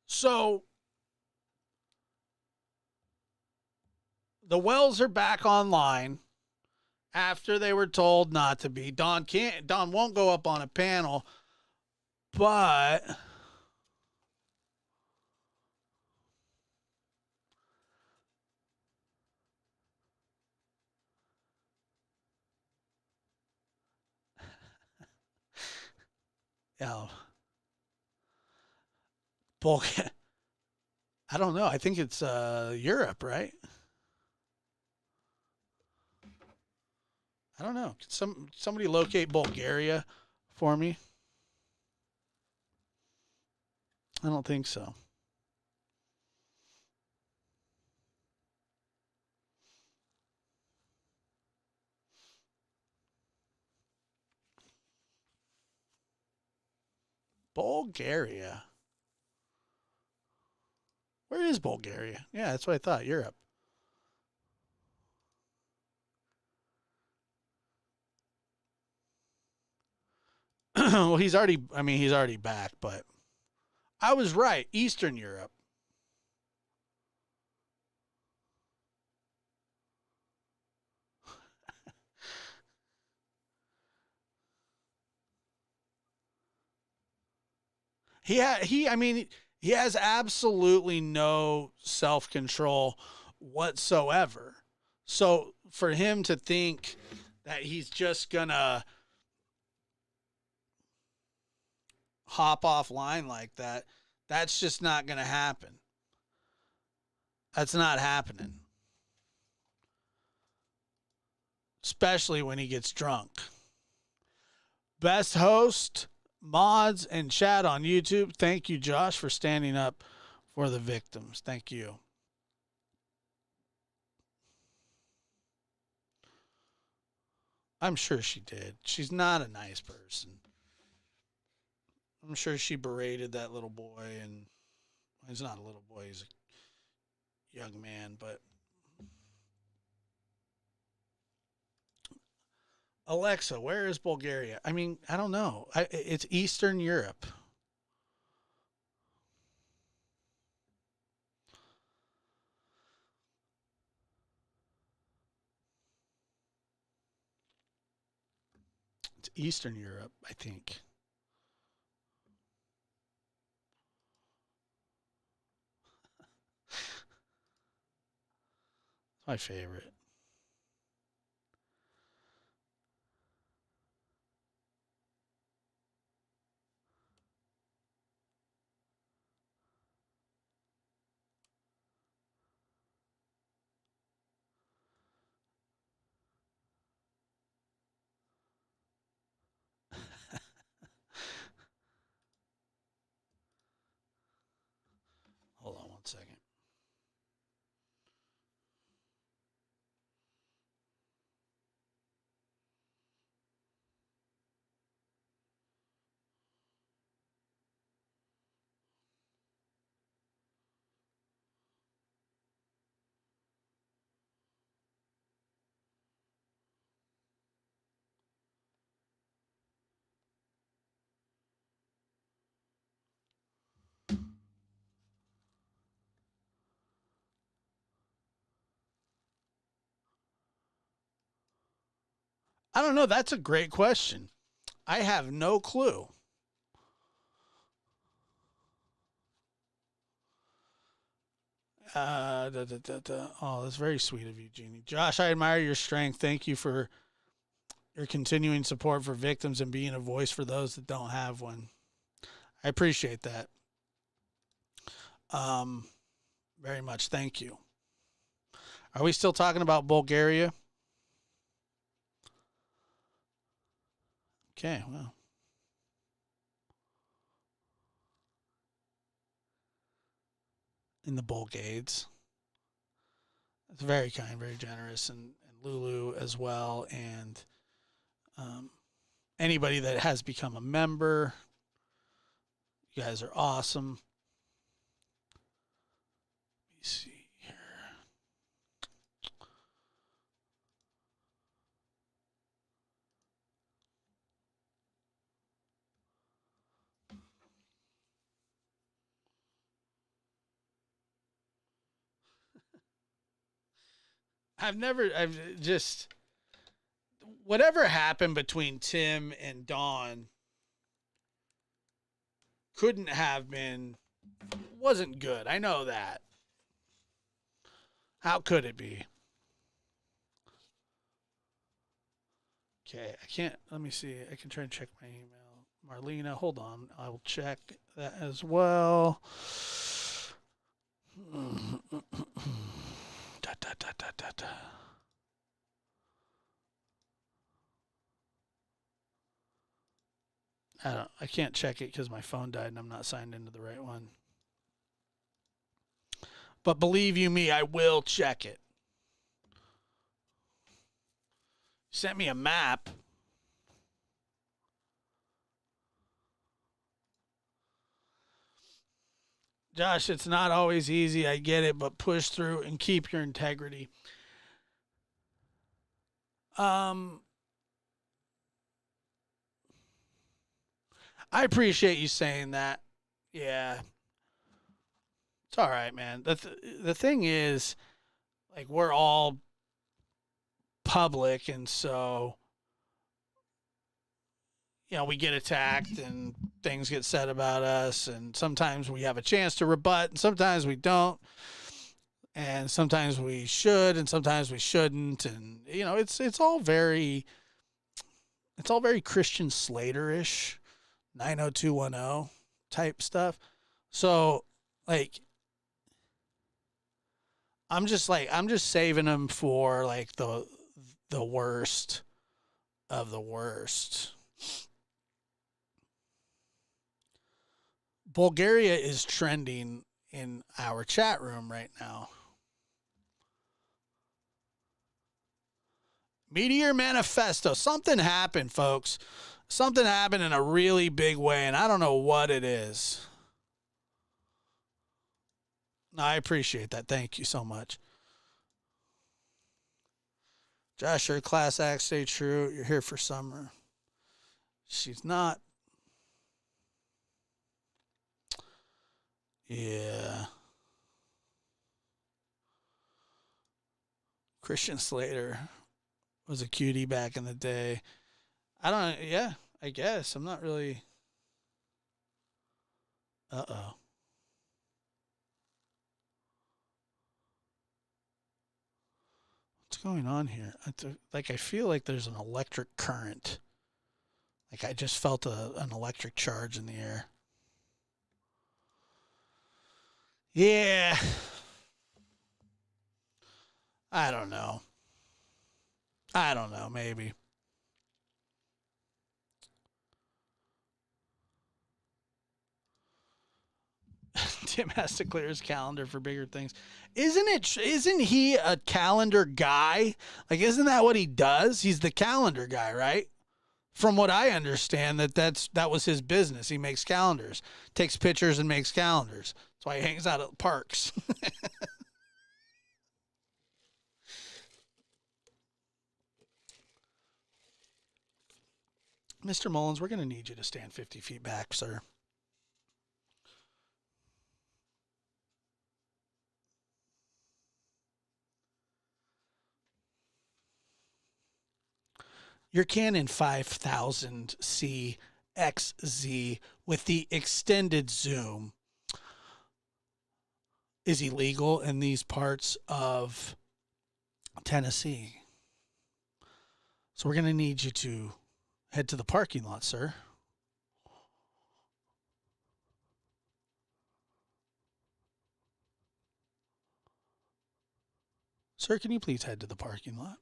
So, the Wells are back online after they were told not to be. Don won't go up on a panel, but yeah, I don't know. I think it's Europe, right? I don't know. Can somebody locate Bulgaria for me? I don't think so. Bulgaria. Where is Bulgaria? Yeah, that's what I thought. Europe. Well, he's already back, but I was right. Eastern Europe. He has absolutely no self-control whatsoever. So for him to think that he's just gonna hop offline like that, that's just not gonna happen. That's not happening. Especially when he gets drunk. Best host, mods, and chat on YouTube. Thank you, Josh, for standing up for the victims. Thank you. I'm sure she did. She's not a nice person. I'm sure she berated that little boy, and he's not a little boy, he's a young man, but Alexa, where is Bulgaria? I mean, I don't know. It's Eastern Europe. It's Eastern Europe, I think. It's my favorite. Hold on one second. I don't know. That's a great question. I have no clue. Oh, that's very sweet of you, Jeannie. Josh, I admire your strength. Thank you for your continuing support for victims and being a voice for those that don't have one. I appreciate that. Very much. Thank you. Are we still talking about Bulgaria? Okay, well. In the Bulgades. It's very kind, very generous, and Lulu as well, and anybody that has become a member, you guys are awesome. I've just, whatever happened between Tim and Dawn wasn't good. I know that. How could it be? Okay, let me see. I can try and check my email. Marlena, hold on. I will check that as well. Da, da, da, da, da, da. I can't check it because my phone died and I'm not signed into the right one. But believe you me, I will check it. Sent me a map. Josh, it's not always easy. I get it, but push through and keep your integrity. I appreciate you saying that. Yeah. It's all right, man. The thing is, like, we're all public, and so, you know, we get attacked and things get said about us, and sometimes we have a chance to rebut, and sometimes we don't, and sometimes we should, and sometimes we shouldn't, and, you know, it's all very Christian Slater-ish, 90210 type stuff. So, like, I'm just saving them for, like, the worst of the worst. Bulgaria is trending in our chat room right now. Meteor Manifesto. Something happened, folks. Something happened in a really big way, and I don't know what it is. No, I appreciate that. Thank you so much. Josh, your class act, stay true. You're here for summer. She's not. Yeah. Christian Slater was a cutie back in the day. I guess. I'm not really. Uh-oh. What's going on here? I feel like there's an electric current. Like I just felt an electric charge in the air. Yeah. I don't know. Maybe. Tim has to clear his calendar for bigger things. Isn't he a calendar guy? Like, isn't that what he does? He's the calendar guy, right? From what I understand, that was his business. He makes calendars, takes pictures and makes calendars. That's why he hangs out at parks. Mr. Mullins, we're going to need you to stand 50 feet back, sir. Your Canon 5000C XZ with the extended zoom is illegal in these parts of Tennessee. So we're going to need you to head to the parking lot, sir. Sir, can you please head to the parking lot?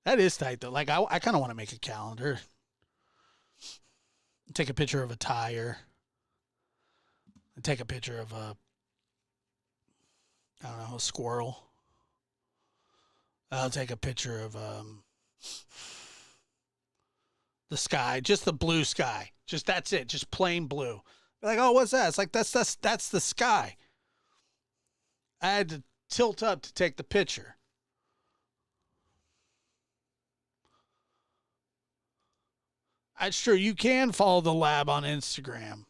That is tight, though. Like, I kind of want to make a calendar. Take a picture of a tire. And take a picture of a squirrel. I'll take a picture of the sky, just the blue sky. Just that's it, just plain blue. Like, oh, what's that? It's like that's the sky. I had to tilt up to take the picture. That's true. You can follow the lab on Instagram.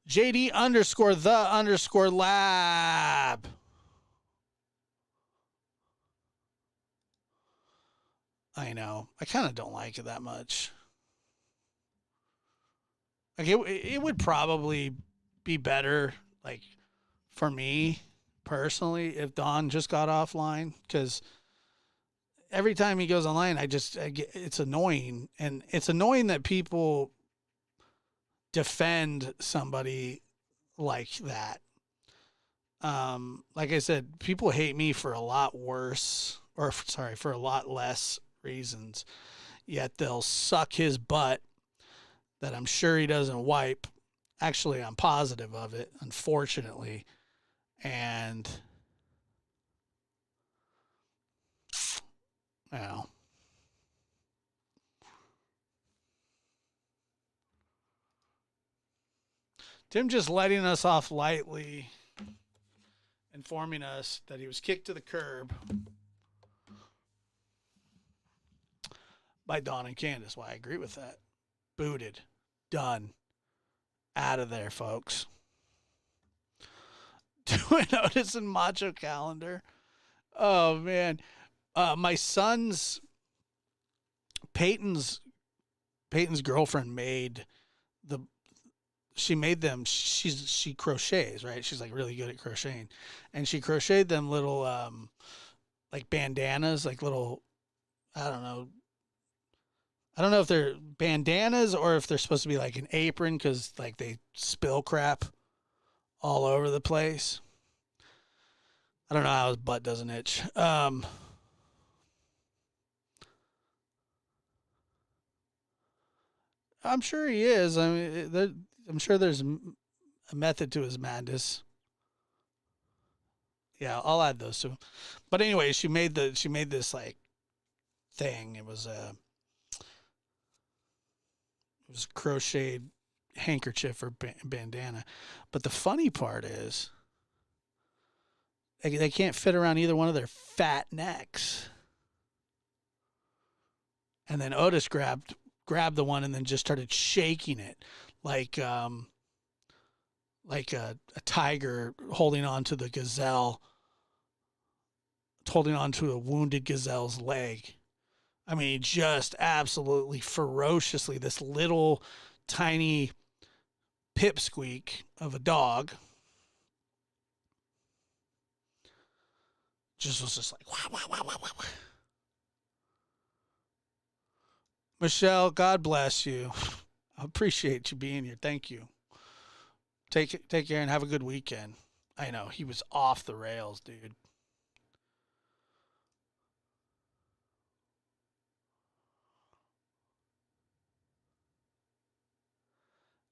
JD underscore the underscore lab. I know. I kind of don't like it that much. Like it would probably be better, like for me personally, if Don just got offline, because every time he goes online, it's annoying, and it's annoying that people defend somebody like that. Like I said, people hate me for a lot worse, or sorry, for a lot less reasons. Yet they'll suck his butt that I'm sure he doesn't wipe. Actually, I'm positive of it, unfortunately. And well, Tim just letting us off lightly, informing us that he was kicked to the curb by Dawn and Candace. Well, I agree with that. Booted. Done. Out of there, folks. Do I notice in Macho Calendar? Oh, man. My son's Peyton's girlfriend made she crochets, right? She's like really good at crocheting, and she crocheted them little like bandanas, like little, I don't know if they're bandanas or if they're supposed to be like an apron, because like they spill crap all over the place. I don't know how his butt doesn't itch. I'm sure he is. I mean, I'm sure there's a method to his madness. Yeah, I'll add those to him. But anyway, she made this like thing. It was a crocheted handkerchief or bandana. But the funny part is they can't fit around either one of their fat necks. And then Otis grabbed the one and then just started shaking it like a tiger holding on to the gazelle, holding on to a wounded gazelle's leg. I mean, just absolutely ferociously, this little tiny pipsqueak of a dog was just like, wah, wah, wah, wah, wah. Michelle, God bless you. I appreciate you being here. Thank you. Take care and have a good weekend. I know, he was off the rails, dude.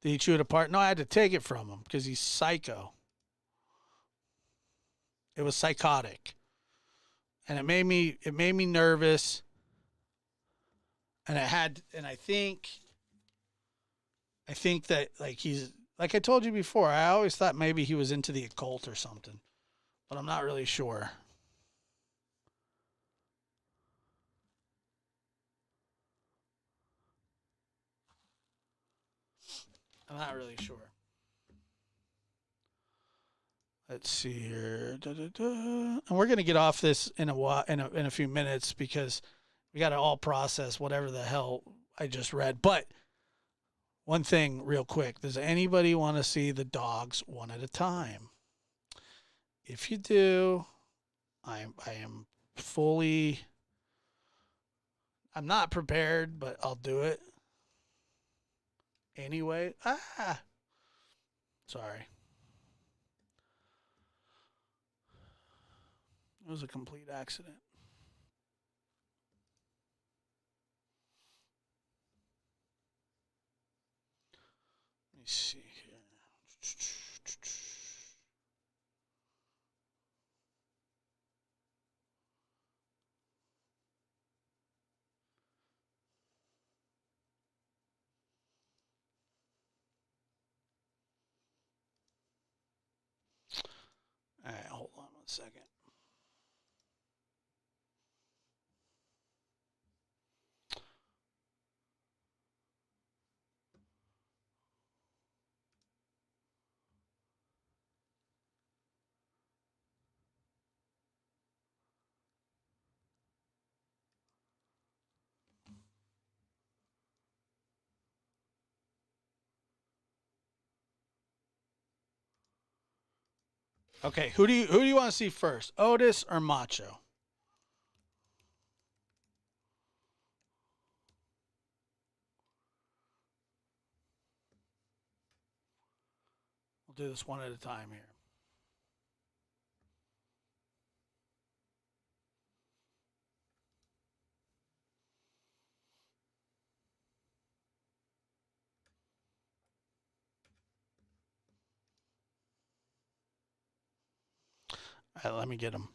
Did he chew it apart? No, I had to take it from him because he's psycho. It was psychotic. And it made me nervous. And I think that like he's, like I told you before, I always thought maybe he was into the occult or something, but I'm not really sure. I'm not really sure. Let's see here. And we're going to get off this in a few minutes because we got to all process whatever the hell I just read. But one thing real quick, does anybody want to see the dogs one at a time? If you do, I am fully, I'm not prepared, but I'll do it anyway. Sorry. It was a complete accident. Let me see here. All right, hold on 1 second. Okay, who do you want to see first? Otis or Macho? We'll do this one at a time here. All right, let me get him.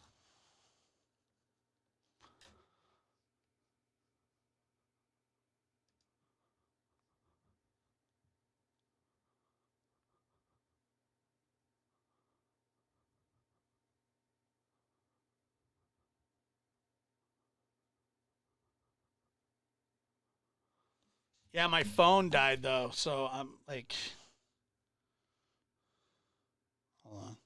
Yeah, my phone died though, so I'm like, hold on.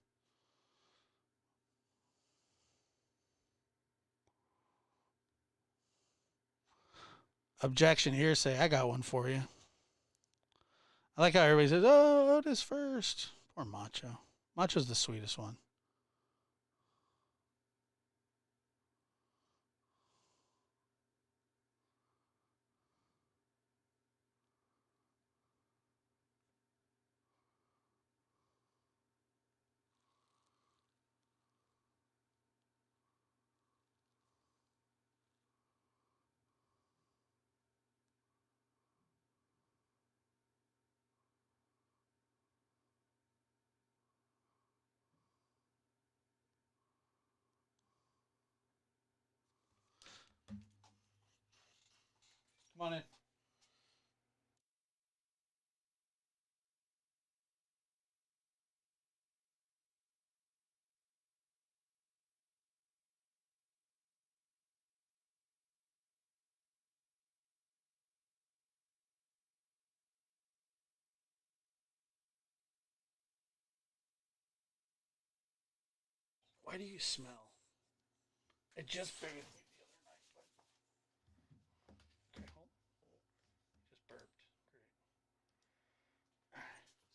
Objection, hearsay. I got one for you. I like how everybody says, "Oh, Otis first." Poor Macho. Macho's the sweetest one. Come on in. Why do you smell? It just bathed me the other night, but okay, hold. Just burped. Great.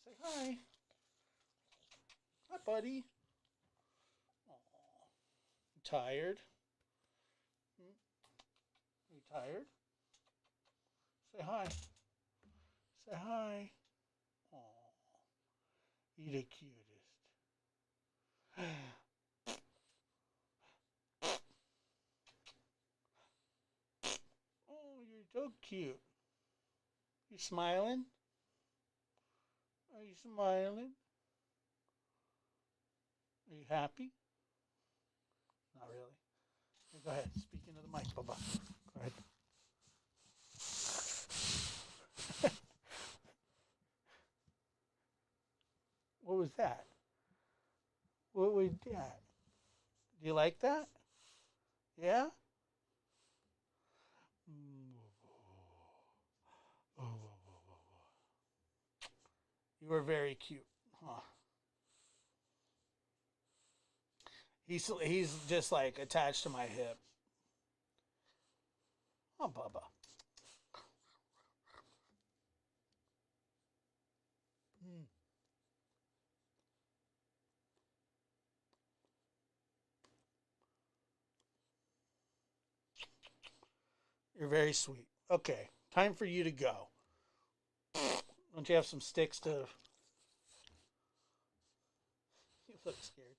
Say hi. Hi, buddy. Aw. You tired? You tired? Say hi. Say hi. Aw. You the cutest. Oh, you're so cute. You smiling? Are you smiling? Are you happy? Not really. Go ahead. Speak into the mic, Bubba. Go ahead. What was that? What was that? Do you like that? Yeah? You were very cute. Huh. He's just like attached to my hip. Oh, Bubba. You're very sweet. Okay, time for you to go. Don't you have some sticks to... You look scared.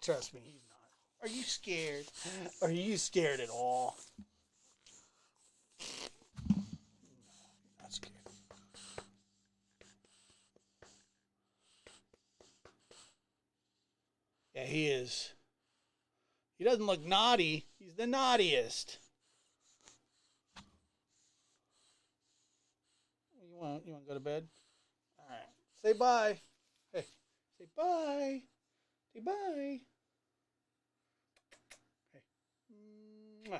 Trust me, he's not. Are you scared? Are you scared at all? Not scared. Yeah, he is. He doesn't look naughty. He's the naughtiest. You want to go to bed? All right. Say bye. Hey, say bye. Say bye. Hey. Mwah.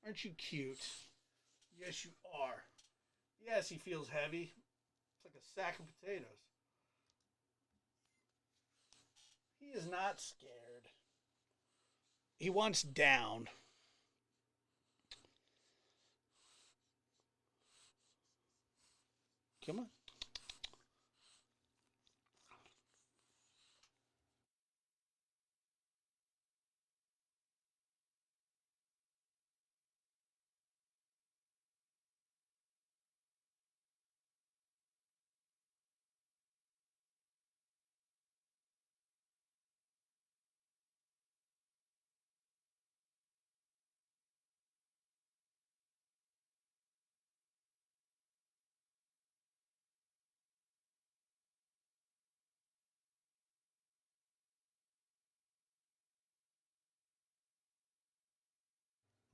Aren't you cute? Yes, you are. Yes, he feels heavy. It's like a sack of potatoes. He is not scared. He wants down. Come on.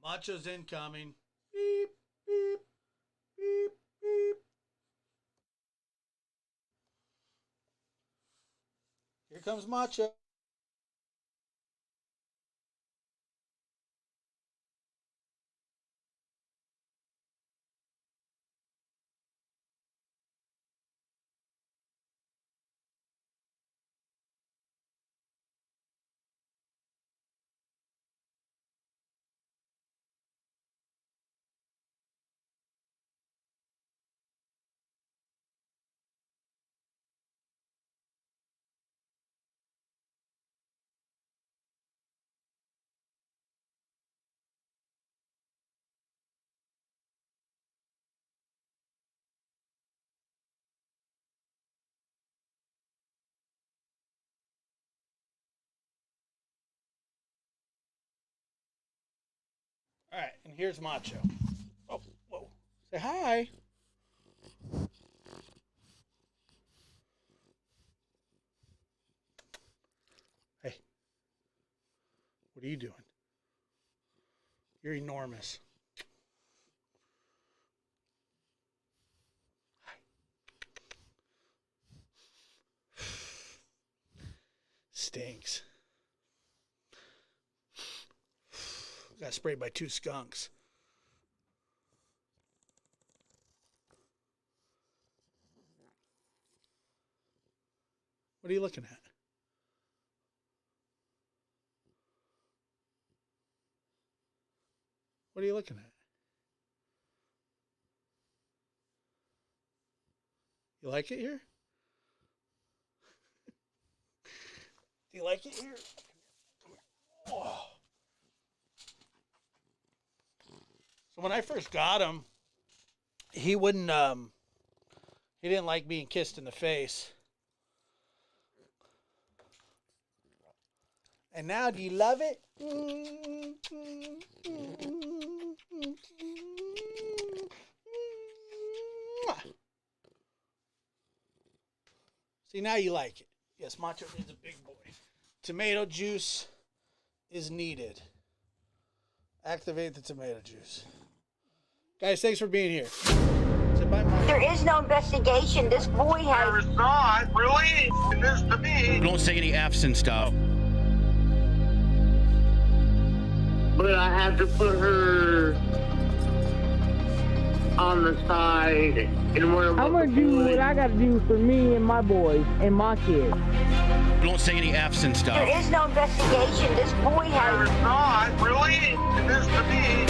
Macho's incoming. Beep, beep, beep, beep. Here comes Macho. All right, and here's Macho. Oh, whoa. Say hi. Hey. What are you doing? You're enormous. Hi. Stinks. Got sprayed by 2 skunks. What are you looking at? What are you looking at? You like it here? Do you like it here? Oh. So when I first got him, he wouldn't, he didn't like being kissed in the face. And now, do you love it? See, now you like it. Yes, Macho is a big boy. Tomato juice is needed. Activate the tomato juice. Guys, thanks for being here. Say bye, Macho. There is no investigation. This boy has. There is not, really. It is to me. Don't say any F's and stuff. But I have to put her on the side and worry about I'm gonna do what I gotta do for me and my boys and my kids. Don't say any F's and stuff. There is no investigation. This boy There has. is not, really. It is to me.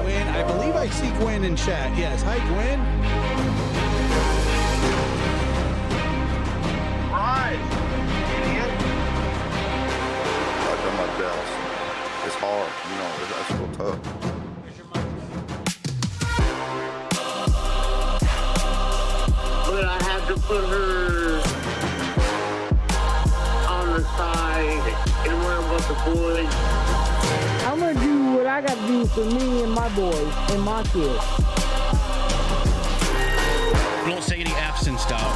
Gwen, I believe I see Gwen in chat. Yes. Hi, Gwen. Right. Idiot. I've done my best. It's hard, you know, that's real tough. But I have to put her on the side and worry about the boys. I'm gonna do what I gotta do for me and my boys and my kids. Don't say any F's and stuff.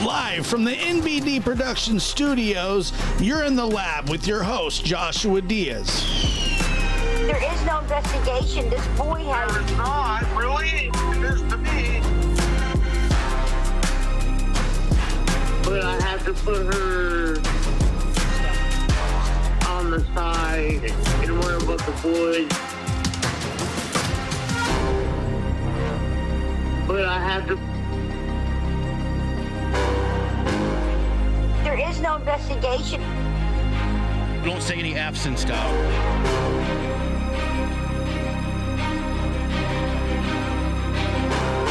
Live from the NBD Production Studios, you're in the lab with your host, Joshua Diaz. There is no investigation. This boy There has. is not, really. It is to me. But I have to put her on the side and worry about the boys. But I have to. There is no investigation. Don't say any F's and stuff.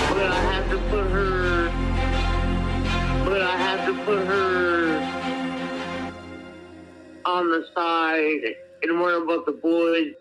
But I have to put her. But I have to put her on the side and worry about the boys.